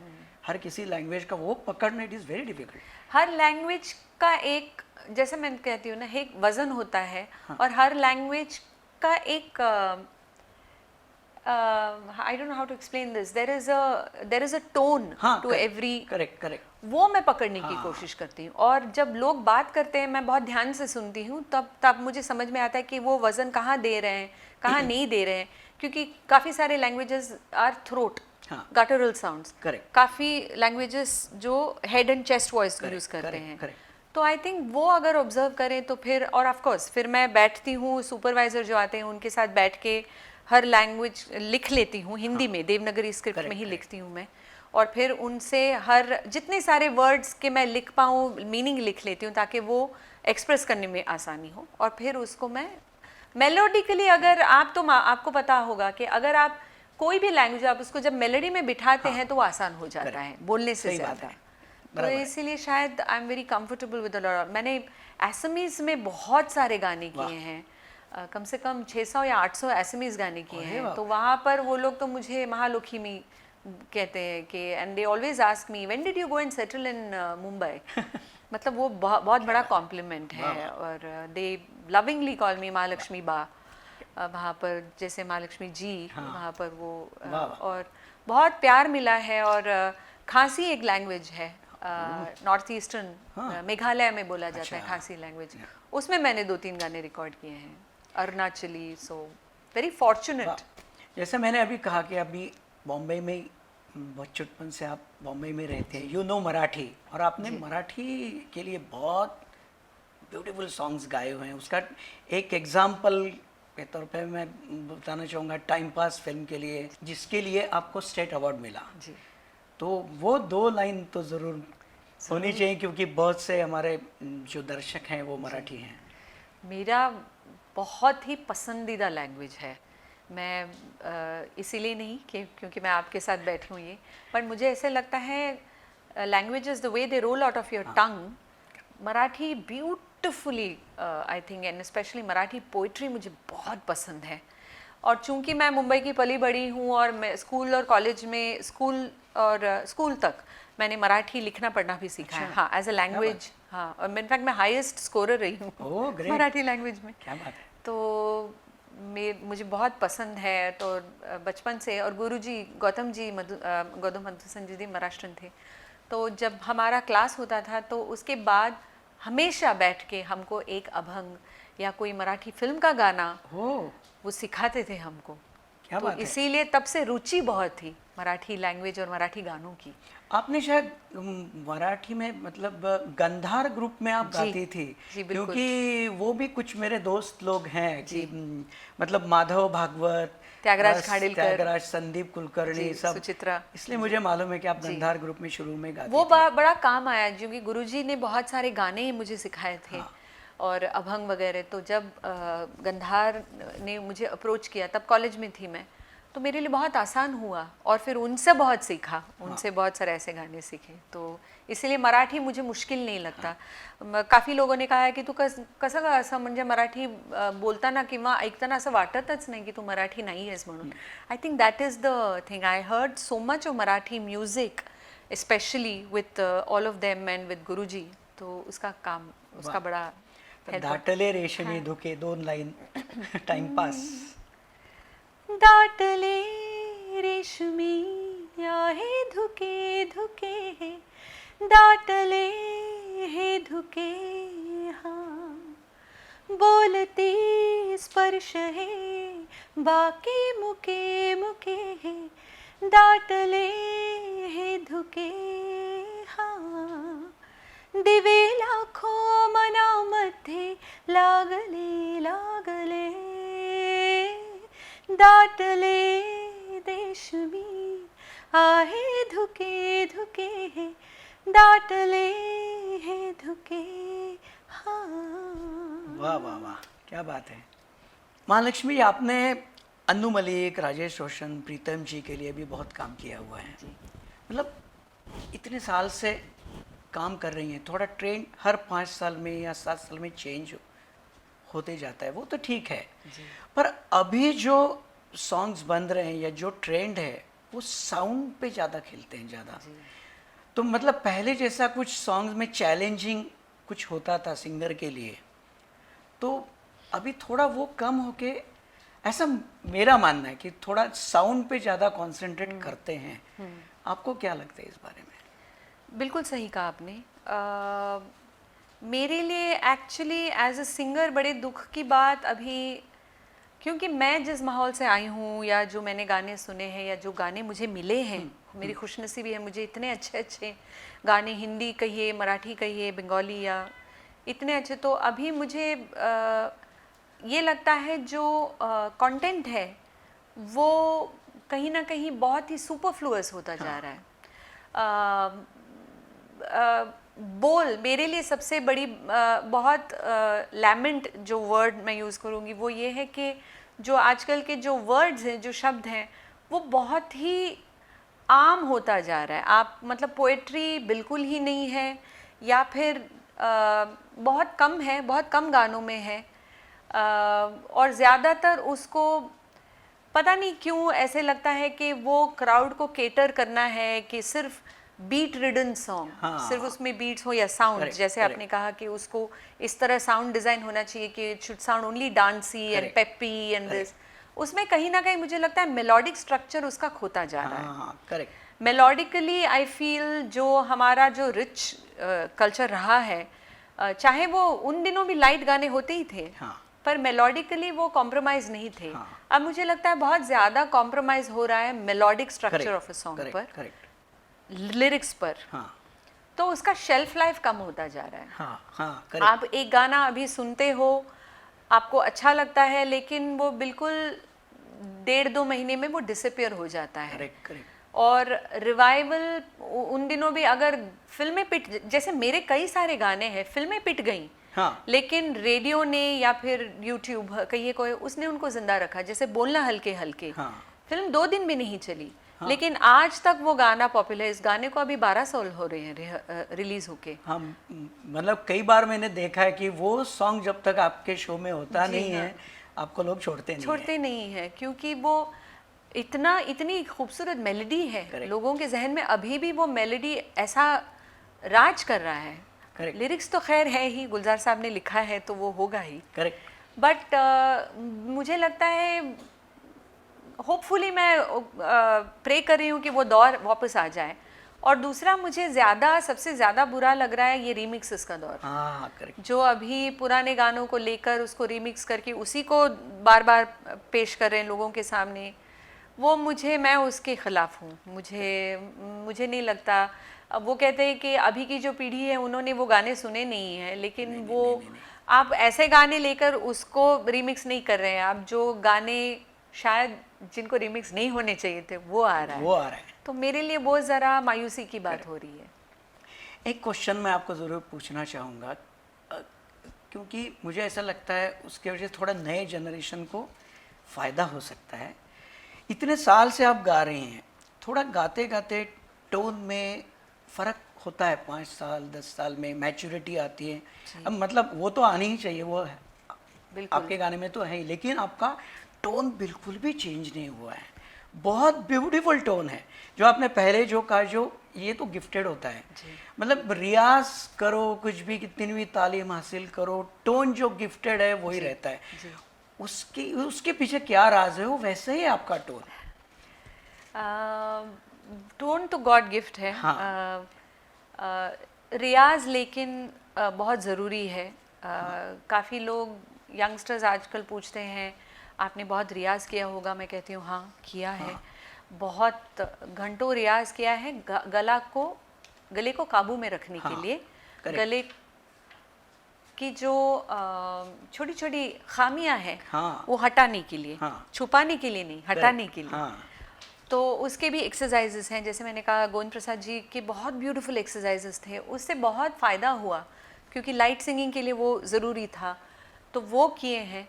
Speaker 2: हर किसी लैंग्वेज का, वो पकड़ना it is very difficult.
Speaker 1: Her language का एक, जैसे मैं कहती हूँ ना, एक वज़न होता है। और हर लैंग्वेज का एक, I don't know how to explain this. There is a tone to every.
Speaker 2: Correct.
Speaker 1: वो मैं पकड़ने की कोशिश करती हूँ, और जब लोग बात करते हैं मैं बहुत ध्यान से सुनती हूँ, तब मुझे समझ में आता है कि वो वज़न कहाँ दे रहे हैं, कहाँ नहीं दे रहे हैं। क्योंकि काफ़ी सारे लैंग्वेजेस आर थ्रोट, गटरल साउंड्स, काफ़ी लैंग्वेजेस जो head and chest voice use करते हैं। तो आई थिंक वो अगर ऑब्जर्व करें तो फिर, और ऑफ कोर्स फिर मैं बैठती हूँ, सुपरवाइज़र जो आते हैं उनके साथ बैठ के हर लैंग्वेज लिख लेती हूँ, हिंदी में, देवनागरी स्क्रिप्ट में ही लिखती हूँ मैं, और फिर उनसे हर जितने सारे वर्ड्स के मैं लिख पाऊँ मीनिंग लिख लेती हूँ, ताकि वो एक्सप्रेस करने में आसानी हो। और फिर उसको मैं मेलोडिकली, अगर आपको पता होगा कि अगर आप कोई भी लैंग्वेज, आप उसको जब मेलोडी में बिठाते हैं तो वो आसान हो जाता है बोलने से ज़्यादा। तो इसीलिए शायद I am very comfortable with lot. मैंने असमीज़ में बहुत सारे गाने किए हैं, कम से कम 600 या 800 असमीज़ गाने किए हैं। तो वहाँ पर वो लोग तो मुझे महालक्ष्मी कहते हैं कि, and they always ask me when did you go and settle in Mumbai. मतलब वो बहुत बड़ा कॉम्प्लीमेंट है, और दे लविंगली कॉल मी महालक्ष्मी बा। वहाँ पर जैसे महालक्ष्मी जी, वहाँ पर वो, और बहुत प्यार मिला है। और खासी एक लैंग्वेज है, नॉर्थ ईस्टर्न मेघालय में बोला जाता है खासी लैंग्वेज, उसमें मैंने 2-3 गाने रिकॉर्ड किए हैं, अरुणाचली। So very fortunate.
Speaker 2: जैसे मैंने अभी कहा कि अभी बॉम्बे में बचपन से आप बॉम्बे में रहते हैं, यू नो मराठी, और आपने मराठी के लिए बहुत ब्यूटीफुल सॉन्ग्स गाए हुए हैं। उसका एक एग्जाम्पल के तौर पे मैं बताना चाहूँगा, टाइम पास फिल्म के लिए, जिसके लिए आपको स्टेट अवार्ड मिला।
Speaker 1: जी।
Speaker 2: तो वो 2 लाइन तो ज़रूर होनी चाहिए, क्योंकि बहुत से हमारे जो दर्शक हैं वो मराठी हैं।
Speaker 1: मेरा बहुत ही पसंदीदा लैंग्वेज है। मैं इसीलिए नहीं कि क्योंकि मैं आपके साथ बैठ रही हूँ ये, पर मुझे ऐसे लगता है language is the way they roll out of your tongue. Marathi beautifully I think, and specially Marathi poetry मुझे बहुत पसंद है। और चूंकि मैं मुंबई की पली बड़ी हूँ और मैं स्कूल और कॉलेज में स्कूल तक मैंने मराठी लिखना पढ़ना भी सीखा है। हाँ, एज अ लैंग्वेज। हाँ, और इनफैक्ट मैं हाईएस्ट स्कोरर रही हूँ मराठी लैंग्वेज में।
Speaker 2: क्या बात है।
Speaker 1: तो मुझे बहुत पसंद है। तो बचपन से, और गुरुजी गौतम मधुसूदन जी महाराष्ट्रन थे, तो जब हमारा क्लास होता था तो उसके बाद हमेशा बैठ के हमको एक अभंग या कोई मराठी फिल्म का गाना वो सिखाते थे हमको।
Speaker 2: क्या
Speaker 1: तो
Speaker 2: बात है।
Speaker 1: इसीलिए तब से रुचि बहुत थी मराठी लैंग्वेज और मराठी गानों की।
Speaker 2: आपने शायद मराठी में मतलब गंधार ग्रुप में आप गाती थी।
Speaker 1: जी, बिल्कुल।
Speaker 2: क्योंकि वो भी कुछ मेरे दोस्त लोग हैं कि मतलब माधव भागवत, त्यागराज, संदीप कुलकर्णी, सब
Speaker 1: सुचित्रा,
Speaker 2: इसलिए मुझे मालूम है कि आप गंधार ग्रुप में शुरू में गाती
Speaker 1: वो
Speaker 2: थी।
Speaker 1: बड़ा काम आया, क्योंकि गुरुजी ने बहुत सारे गाने मुझे सिखाए थे। और अभंग वगैरह। तो जब गंधार ने मुझे अप्रोच किया, तब कॉलेज में थी मैं, तो मेरे लिए बहुत आसान हुआ। और फिर उनसे बहुत सीखा, उनसे बहुत सारे ऐसे गाने सीखे। तो इसीलिए मराठी मुझे मुश्किल नहीं लगता। काफ़ी लोगों ने कहा है की तू कसं का असं म्हणजे मराठी बोलताना किंवा ऐकताना असं वाटतच नाही की तू मराठी नाही आहेस म्हणून. I think that is the thing. I heard so much of Marathi music, especially with all of them and with Guruji. तो उसका काम, उसका बड़ा
Speaker 2: दाटले रेशमी धुके, 2 लाइन टाइमपास.
Speaker 1: दाटले रेशमी आहे धुके धुके हे, दाटले हे धुके हाँ, बोलती स्पर्श हे बाकी मुके मुके हे, दाटले हे धुके हाँ, दिवे लाखो मनामध्ये लागले लागले, दाटले रेशमी आहे धुके धुके हे, दाटले हे धुके हाँ.
Speaker 2: वाह वाह वाह, क्या बात है महालक्ष्मी. आपने अन्नू मलिक, राजेश रोशन, प्रीतम जी के लिए भी बहुत काम किया हुआ है. मतलब इतने साल से काम कर रही हैं. थोड़ा ट्रेंड हर 5 साल में या 7 साल में चेंज होते जाता है, वो तो ठीक है. पर अभी जो सॉन्ग्स बन रहे हैं या जो ट्रेंड है, वो साउंड पे ज़्यादा खेलते हैं ज़्यादा. तो मतलब पहले जैसा कुछ सॉन्ग्स में चैलेंजिंग कुछ होता था सिंगर के लिए, तो अभी थोड़ा वो कम होके, ऐसा मेरा मानना है कि थोड़ा साउंड पे ज़्यादा कंसंट्रेट करते हैं. आपको क्या लगता है इस बारे में?
Speaker 1: बिल्कुल सही कहा आपने. मेरे लिए एक्चुअली एज अ सिंगर बड़े दुख की बात अभी, क्योंकि मैं जिस माहौल से आई हूँ या जो मैंने गाने सुने हैं या जो गाने मुझे मिले हैं, मेरी खुशनसीबी है, मुझे इतने अच्छे अच्छे गाने, हिंदी कहिए, मराठी कहिए, बंगाली, या इतने अच्छे. तो अभी मुझे ये लगता है जो कंटेंट है वो कहीं ना कहीं बहुत ही सुपरफ्लुअस होता जा रहा है. बोल मेरे लिए सबसे बड़ी बहुत लैमेंट जो वर्ड मैं यूज़ करूँगी वो ये है कि जो आजकल के जो वर्ड्स हैं, जो शब्द हैं, वो बहुत ही आम होता जा रहा है. आप मतलब पोएट्री बिल्कुल ही नहीं है, या फिर बहुत कम है, बहुत कम गानों में है. और ज़्यादातर उसको पता नहीं क्यों ऐसे लगता है कि वो क्राउड को केटर करना है कि सिर्फ बीट रिडन सॉन्ग, सिर्फ उसमें बीट्स हो या साउंड, जैसे आपने कहा कि उसको इस तरह साउंड डिज़ाइन होना चाहिए कि it should sound only dancy and peppy and this. उसमें कहीं ना कहीं मुझे लगता है मेलोडिक स्ट्रक्चर उसका खोता जा रहा है.
Speaker 2: करेक्ट.
Speaker 1: मेलोडिकली आई फील जो हमारा जो रिच कल्चर रहा है, चाहे वो उन दिनों भी लाइट गाने होते ही थे, पर मेलोडिकली वो कॉम्प्रोमाइज नहीं थे।
Speaker 2: हाँ।
Speaker 1: अब मुझे लगता है बहुत ज़्यादा कॉम्प्रोमाइज हो रहा है melodic structure of a song पर,
Speaker 2: करेक्ट।
Speaker 1: लिरिक्स पर,
Speaker 2: हाँ
Speaker 1: तो उसका शेल्फ लाइफ कम होता जा रहा है।
Speaker 2: हाँ हाँ करेक्ट।
Speaker 1: आप एक गाना अभी सुनते हो, आपको अच्छा लगता है, लेकिन वो बिल्कुल 1.5-2 महीने में वो डिसअपियर हो जाता है।
Speaker 2: Correct correct.
Speaker 1: और रिवाइवल उन दिनों भी, अगर फिल्में पिट, जैसे मेरे कई सारे गाने हैं फिल्में पिट गई,
Speaker 2: हाँ
Speaker 1: लेकिन रेडियो ने या फिर यूट्यूब कहिए कोई, उसने उनको जिंदा रखा। जैसे बोलना हल्के हल्के,
Speaker 2: हाँ
Speaker 1: फिल्म 2 दिन भी नहीं चली, लेकिन आज तक वो गाना पॉपुलर है। इस गाने को अभी 12 साल हो रहे हैं रिलीज होके।
Speaker 2: हाँ मतलब कई बार मैंने देखा है कि वो सॉन्ग जब तक आपके शो में होता नहीं है आपको लोग छोड़ते नहीं
Speaker 1: छोड़ते नहीं है, क्योंकि वो इतनी खूबसूरत मेलोडी है।
Speaker 2: Correct.
Speaker 1: लोगों के जहन में अभी भी वो मेलोडी ऐसा राज कर रहा है।
Speaker 2: Correct.
Speaker 1: लिरिक्स तो खैर है ही, गुलजार साहब ने लिखा है तो वो होगा ही,
Speaker 2: करेक्ट।
Speaker 1: बट मुझे लगता है होपफुली मैं प्रे कर रही हूँ कि वो दौर वापस आ जाए। और दूसरा, मुझे सबसे ज़्यादा बुरा लग रहा है ये रीमिक्सेस का दौर,
Speaker 2: हाँ करेक्ट।
Speaker 1: जो अभी पुराने गानों को लेकर उसको रीमिक्स करके उसी को बार बार पेश कर रहे हैं लोगों के सामने। वो मैं उसके ख़िलाफ़ हूँ। मुझे नहीं लगता। अब वो कहते हैं कि अभी की जो पीढ़ी है उन्होंने वो गाने सुने नहीं हैं, लेकिन आप ऐसे गाने लेकर उसको रीमिक्स नहीं कर रहे हैं। आप जो गाने शायद जिनको रीमिक्स नहीं होने चाहिए थे वो आ रहा है। तो मेरे लिए बहुत ज़रा मायूसी की बात हो रही है।
Speaker 2: एक क्वेश्चन मैं आपको ज़रूर पूछना चाहूँगा, क्योंकि मुझे ऐसा लगता है उसके वजह से थोड़ा नए जनरेशन को फ़ायदा हो सकता है। इतने साल से आप गा रहे हैं, थोड़ा गाते गाते टोन में फ़र्क होता है, 5 साल 10 साल में मैच्योरिटी आती है। अब मतलब वो तो आनी ही चाहिए, वो है आपके गाने में तो है ही, लेकिन आपका टोन बिल्कुल भी चेंज नहीं हुआ है। बहुत ब्यूटीफुल टोन है जो आपने पहले जो कहा, जो ये तो गिफ्टेड होता है। मतलब रियाज करो, कुछ भी कितनी भी तालीम हासिल करो, टोन जो गिफ्टेड है वही रहता है। उसके पीछे क्या राज है? वो वैसे ही आपका टोन
Speaker 1: टोन तो गॉड गिफ्ट है।
Speaker 2: हाँ।
Speaker 1: रियाज लेकिन बहुत ज़रूरी है। काफ़ी लोग यंगस्टर्स आजकल पूछते हैं आपने बहुत रियाज किया होगा। मैं कहती हूँ हाँ किया है, बहुत घंटों रियाज किया है गले को काबू में रखने के लिए, गले की जो छोटी छोटी खामियां हैं वो हटाने के लिए, छुपाने के लिए नहीं, हटाने के लिए। तो उसके भी एक्सरसाइजेस हैं। जैसे मैंने कहा गोविंद प्रसाद जी के बहुत ब्यूटीफुल एक्सरसाइजेस थे, उससे बहुत फ़ायदा हुआ क्योंकि लाइट सिंगिंग के लिए वो ज़रूरी था, तो वो किए हैं।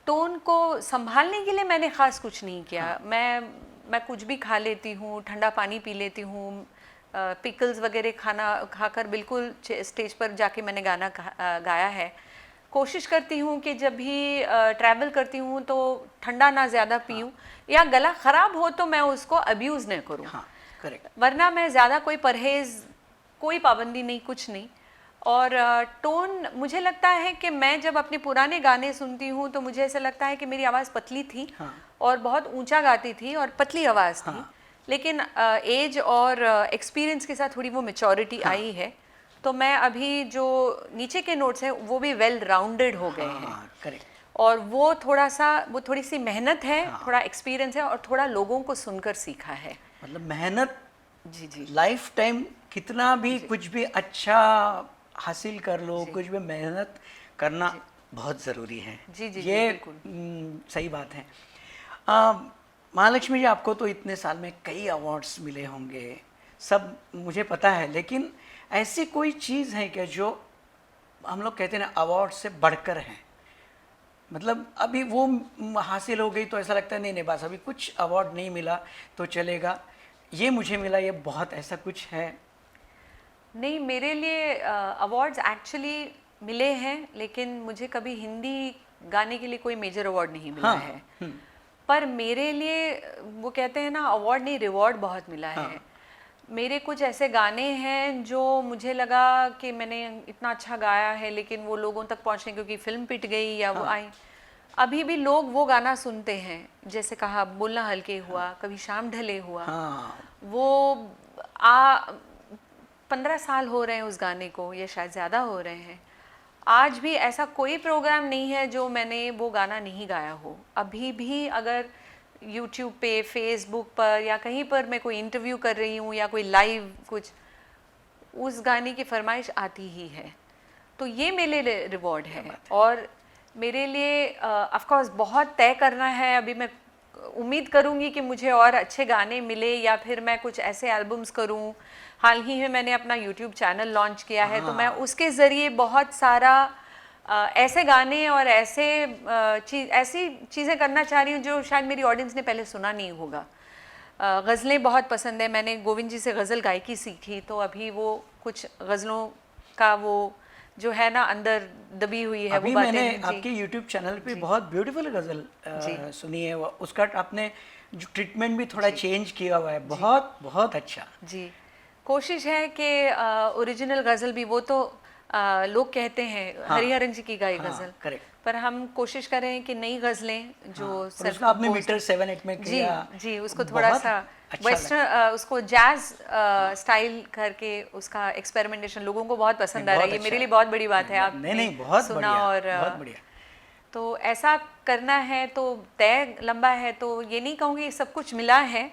Speaker 1: टोन को संभालने के लिए मैंने ख़ास कुछ नहीं किया। मैं कुछ भी खा लेती हूँ, ठंडा पानी पी लेती हूँ, पिकल्स वगैरह खाकर बिल्कुल स्टेज पर जाके मैंने गाना गाया है। कोशिश करती हूँ कि जब भी ट्रैवल करती हूँ तो ठंडा ना ज़्यादा पीऊँ, या गला ख़राब हो तो मैं उसको अब्यूज़ नहीं करूँ। वरना मैं ज़्यादा कोई परहेज़, कोई पाबंदी नहीं, कुछ नहीं। और टोन, मुझे लगता है कि मैं जब अपने पुराने गाने सुनती हूँ तो मुझे ऐसा लगता है कि मेरी आवाज़ पतली थी और बहुत ऊंचा गाती थी और पतली आवाज़ थी, लेकिन एज और एक्सपीरियंस के साथ थोड़ी वो मैच्योरिटी आई है, तो मैं अभी जो नीचे के नोट्स हैं वो भी वेल राउंडेड हो गए हैं। और वो थोड़ी सी मेहनत है, थोड़ा एक्सपीरियंस है और थोड़ा लोगों को सुनकर सीखा है।
Speaker 2: मतलब मेहनत,
Speaker 1: जी
Speaker 2: लाइफ टाइम कितना भी कुछ भी अच्छा हासिल कर लो, कुछ भी मेहनत करना बहुत ज़रूरी है। ये सही बात है। महालक्ष्मी जी, आपको तो इतने साल में कई अवार्ड्स मिले होंगे, सब मुझे पता है, लेकिन ऐसी कोई चीज़ है क्या जो हम लोग कहते हैं ना अवार्ड से बढ़कर है? मतलब अभी वो हासिल हो गई तो ऐसा लगता है नहीं बस अभी कुछ अवार्ड नहीं मिला तो चलेगा, ये मुझे मिला, ये बहुत, ऐसा कुछ है?
Speaker 1: नहीं, मेरे लिए अवार्ड्स एक्चुअली मिले हैं, लेकिन मुझे कभी हिंदी गाने के लिए कोई मेजर अवार्ड नहीं मिला है। पर मेरे लिए वो कहते हैं ना अवार्ड नहीं, रिवॉर्ड बहुत मिला है। मेरे कुछ ऐसे गाने हैं जो मुझे लगा कि मैंने इतना अच्छा गाया है, लेकिन वो लोगों तक पहुंचने, क्योंकि फिल्म पिट गई या वो आई, अभी भी लोग वो गाना सुनते हैं। जैसे कहा बोलना हल्के हुआ, कभी शाम ढले हुआ, वो 15 साल हो रहे हैं उस गाने को, या शायद ज़्यादा हो रहे हैं, आज भी ऐसा कोई प्रोग्राम नहीं है जो मैंने वो गाना नहीं गाया हो। अभी भी अगर यूट्यूब पे, फेसबुक पर या कहीं पर मैं कोई इंटरव्यू कर रही हूँ या कोई लाइव कुछ, उस गाने की फरमाइश आती ही है। तो ये मेरे लिए रिवॉर्ड है। और मेरे लिए ऑफ कोर्स बहुत तय करना है। अभी मैं उम्मीद करूँगी कि मुझे और अच्छे गाने मिले या फिर मैं कुछ ऐसे एल्बम्स करूँ। हाल ही में मैंने अपना यूट्यूब चैनल लॉन्च किया है, तो मैं उसके ज़रिए बहुत सारा ऐसे गाने और ऐसी चीज़ें करना चाह रही हूँ जो शायद मेरी ऑडियंस ने पहले सुना नहीं होगा। गज़लें बहुत पसंद है। मैंने गोविंद जी से गज़ल गायकी सीखी, तो अभी वो कुछ गज़लों का वो जो है ना अंदर दबी हुई है
Speaker 2: अभी
Speaker 1: वो बातें।
Speaker 2: मैंने आपके YouTube चैनल पे बहुत ब्यूटीफुल गज़ल सुनी है। उसका आपने जो ट्रीटमेंट भी थोड़ा चेंज किया हुआ है, बहुत बहुत अच्छा।
Speaker 1: जी, कोशिश है कि ओरिजिनल गज़ल भी, वो तो लोग कहते हैं हरिहरन जी की गाई गज़ल,
Speaker 2: करेक्ट।
Speaker 1: पर हम कोशिश कर रहे हैं कि नई गज़लें जो
Speaker 2: और उसका आपने मीटर 7/8 में
Speaker 1: जी
Speaker 2: किया।
Speaker 1: जी, उसको थोड़ा सा
Speaker 2: अच्छा
Speaker 1: वेस्टर्न, उसको जैज स्टाइल करके उसका एक्सपेरिमेंटेशन लोगों को बहुत पसंद आ रहा है। ये मेरे लिए बहुत बड़ी बात है। आप
Speaker 2: नहीं बहुत
Speaker 1: सुना
Speaker 2: बढ़िया,
Speaker 1: और
Speaker 2: बहुत बढ़िया।
Speaker 1: तो ऐसा करना है, तो तय लंबा है। तो ये नहीं कहूँगी सब कुछ मिला है,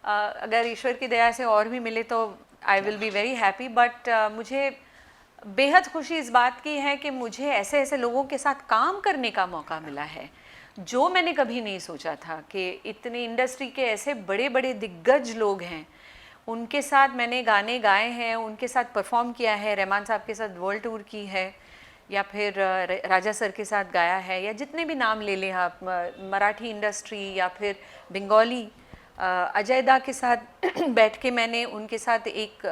Speaker 1: अगर ईश्वर की दया से और भी मिले तो I will be very happy. But मुझे बेहद खुशी इस बात की है कि मुझे ऐसे ऐसे लोगों के साथ काम करने का मौका मिला है जो मैंने कभी नहीं सोचा था कि इतने इंडस्ट्री के ऐसे बड़े बड़े दिग्गज लोग हैं, उनके साथ मैंने गाने गाए हैं, उनके साथ परफॉर्म किया है। रहमान साहब के साथ वर्ल्ड टूर की है, या फिर राजा सर के साथ गाया है, या जितने भी नाम ले लें आप, मराठी इंडस्ट्री या फिर बंगाली, अजय दा के साथ बैठ के मैंने उनके साथ एक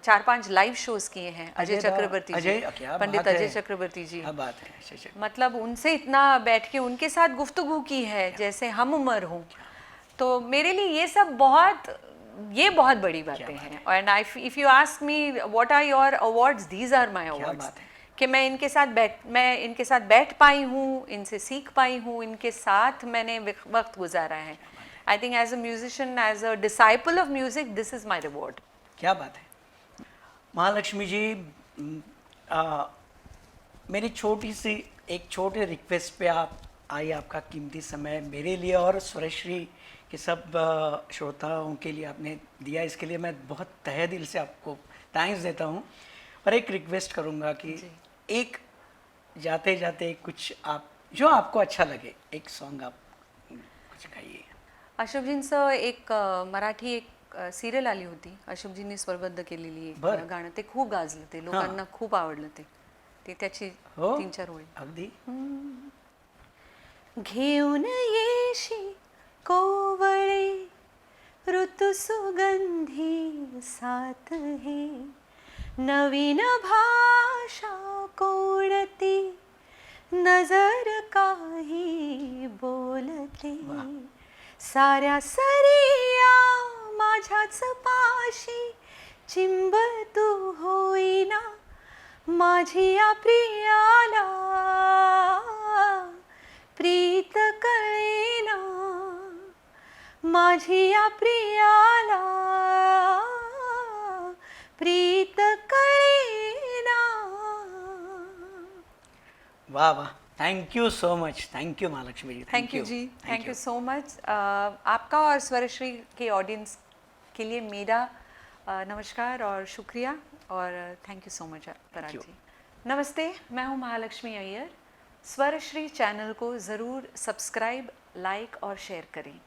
Speaker 1: 4-5 लाइव शोज किए हैं। अजय चक्रवर्ती जी, पंडित अजय चक्रवर्ती जी,
Speaker 2: क्या बात है।
Speaker 1: मतलब उनसे इतना बैठ के उनके साथ गुफ्तगू की है जैसे हम उम्र हों। तो मेरे लिए ये बहुत बड़ी बातें हैं। And if you ask me what are your awards, these are my awards, कि मैं इनके साथ बैठ पाई हूँ, इनसे सीख पाई हूँ, इनके साथ मैंने वक्त गुजारा है। I think as a musician, as a disciple of music, this is my reward.
Speaker 2: क्या बात है महालक्ष्मी जी। मेरी एक छोटे रिक्वेस्ट पे आप आई, आपका कीमती समय मेरे लिए और स्वरश्री के सब श्रोताओं के लिए आपने दिया, इसके लिए मैं बहुत तहे दिल से आपको थैंक्स देता हूँ। पर एक रिक्वेस्ट करूँगा कि एक जाते जाते कुछ आप जो आपको अच्छा लगे, एक सॉन्ग आप कुछ गाइए।
Speaker 1: अशोकजींचं एक मराठी एक सिरियल आली होती, अशोकजींनी स्वरबद्ध केलेली गाणं, ते खूप गाजलं, ते लोकांना खूप आवडलं, ते त्याची 3-4 ओळी
Speaker 2: अगदी।
Speaker 1: घेऊन येशी कोवळे ऋतु सुगंधी साथ हे, नवीन भाषा कोणती नजर काही बोलते, साऱ्या सरिया माझ्याच पाशी, चिंब तू होईना माझी या प्रियाला, प्रीत कळेना माझी या प्रियाला, प्रीत कळेना।
Speaker 2: वाह वाह, thank you so much. Thank you Mahalakshmi ji.
Speaker 1: Thank you ji, thank you so much. आपका और स्वरश्री के ऑडियंस के लिए मेरा नमस्कार और शुक्रिया, और थैंक यू सो मच पराग जी। नमस्ते, मैं हूँ महालक्ष्मी अय्यर। स्वरश्री चैनल को ज़रूर सब्सक्राइब, लाइक और शेयर करें।